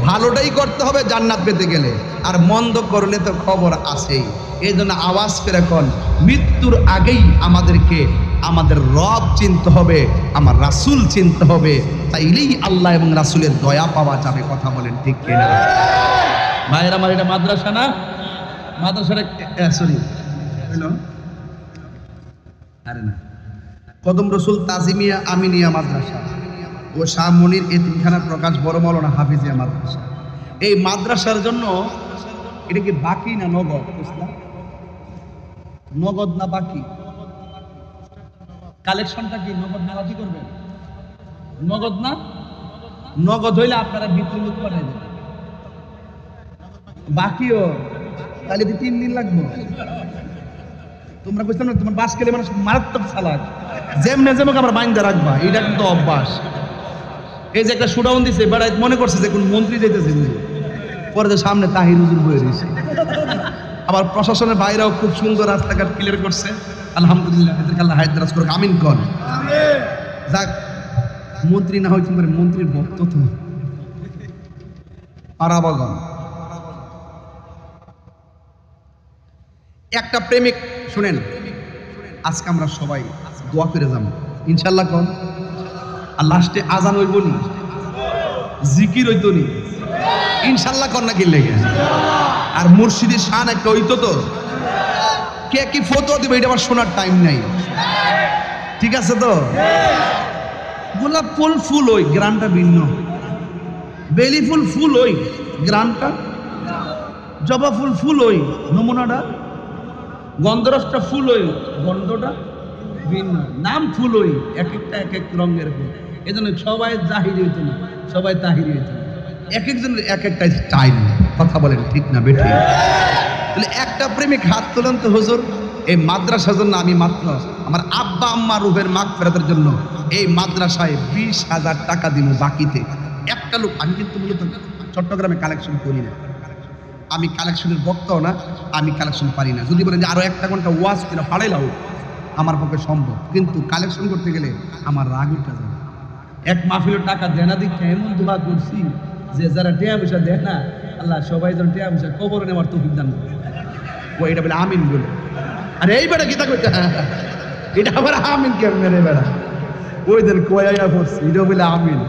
ভালোটাই করতে হবে জান্নাত পেতে গেলে। আর মন্দ করলে তো খবর আছেই। এই জন্য আওয়াজ করে এখন মৃত্যুর আগেই আমাদেরকে আমাদের রব চিনতে হবে, আমার রাসূল চিনতে হবে, তাইলেই আল্লাহ এবং রাসূলের দয়া পাওয়া যাবে। কথা বলেন ঠিক কিনা? ভাইয়ের আমার, এটা মাদ্রাসা না, মাদ্রাসাটা সরি হইল আরে না, কদম রসুল তাজিমিয়া আমিনিয়া মাদ্রাসা ও শাহ মনির এতিমখানার প্রকাশ বড় মাওলানা হাফিজিয়া মাদ্রাসা। এই মাদ্রাসার জন্য এটা কি বাকি না নগদ? নগদ না বাকি? কালেকশনটা কি নগদ নারাজি করবেন? নগদ না? নগদ হইলে আপনারা বিক্রি লোক পাঠাই দেবেন, বাকিও তাহলে 3 দিন লাগবে। তোমরা বুঝতে না, তোমার বাস খেলে মানুষ মারাত্মক চালাক, যেমনে যেমন আমার বাইন্দা রাখবা, এটা কিন্তু অভ্যাস। এই যে একটা শুডাউন দিছে, বেড়াই মনে করছে যে কোন মন্ত্রী যাইতেছে, পরে যে সামনে তাহির হুজুর হয়ে রয়েছে। আবার প্রশাসনের বাইরেও খুব সুন্দর রাস্তাঘাট ক্লিয়ার করছে, আলহামদুলিল্লাহ। এদেরকে আল্লাহ হায়াত দারাজ করুক, আমিন কর। যাক, মন্ত্রী না হইতে পারে, মন্ত্রীর ভক্ত তো পারাবাগন। একটা প্রেমিক, শুনেন, আজকে আমরা সবাই দোয়া করে যাবো ইনশাল্লাহ কোন, আর লাস্টে আজান হইব নি, জিকির হইতো নি ইনশাল্লাহ কোন, না কি লেগে। আর মুর্শিদের শান একটা হইতো তো, কে কি ফটো দিবে এটা আমার শোনার টাইম নাই, ঠিক আছে তো? গোলাপ ফুল ফুল ওই গ্রানটা ভিন্ন, বেলি ফুল ফুল ওই গ্রানটা, জবা ফুল ফুল ওই নমুনাটা, গন্ধরসটা ফুল ওই গন্ধটা ভিন্ন, নাম ফুল ওই, এক একটা এক এক রঙের ফুল। এই জন্য সবাই জাহিরি হইতো না, সবাই তাহিরি হইতো না, এক একজনের এক একটা স্টাইল। কথা বলেন ঠিক না বেঠি? তাহলে একটা প্রেমিক হাত তোলেন তো হুজুর, এই মাদ্রাসার জন্য আমি মাত্র আমার আব্বা আম্মা রুহের মাগফিরাতের জন্য এই মাদ্রাসায় 20,000 টাকা দিব বাকিতে। একটা লোক, আমি কিন্তু মূলত চট্টগ্রামে কালেকশন করি না, আমি কালেকশনের বক্তাও না, আমি কালেকশন পারি না। যদি বলেন যে আরো 1 ঘন্টা ওয়াজ কিনা ফাড়াইলাও, আমার পক্ষে সম্ভব, কিন্তু কালেকশন করতে গেলে আমার রাগ উঠে যাবে। এক মাহফিলের টাকা দেনা দিচ্ছে, এমন দোয়া করছি যে যারা টিয়া পয়সা দেয় না, আল্লাহ সবাই যেন টিয়া পয়সা কবরে নেওয়ার তৌফিক দান করে। ও এটা বলে আমিন বলে, আরে এই বেটা গীতা করছে, এটা আবার আমিন কেমন রে বেটা, ওই দিন কয়া পড়ছে, এটা বলে আমিন।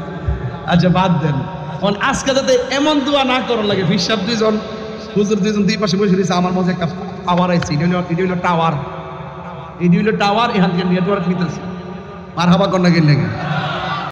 আচ্ছা বাদ দেন। কারণ আজকে যাতে এমন দোয়া না করার লাগে, হিসাব দুইজন হুজুর দুইজন দুই পাশে বসে রয়েছে, আমার মাঝে একটা টাওয়ার আছে, এটা হইলো টাওয়ার, এটি হইলো টাওয়ার, এখান থেকে নেটওয়ার্ক নিতেছে। মারহাবা কন্যা গেল নাকি?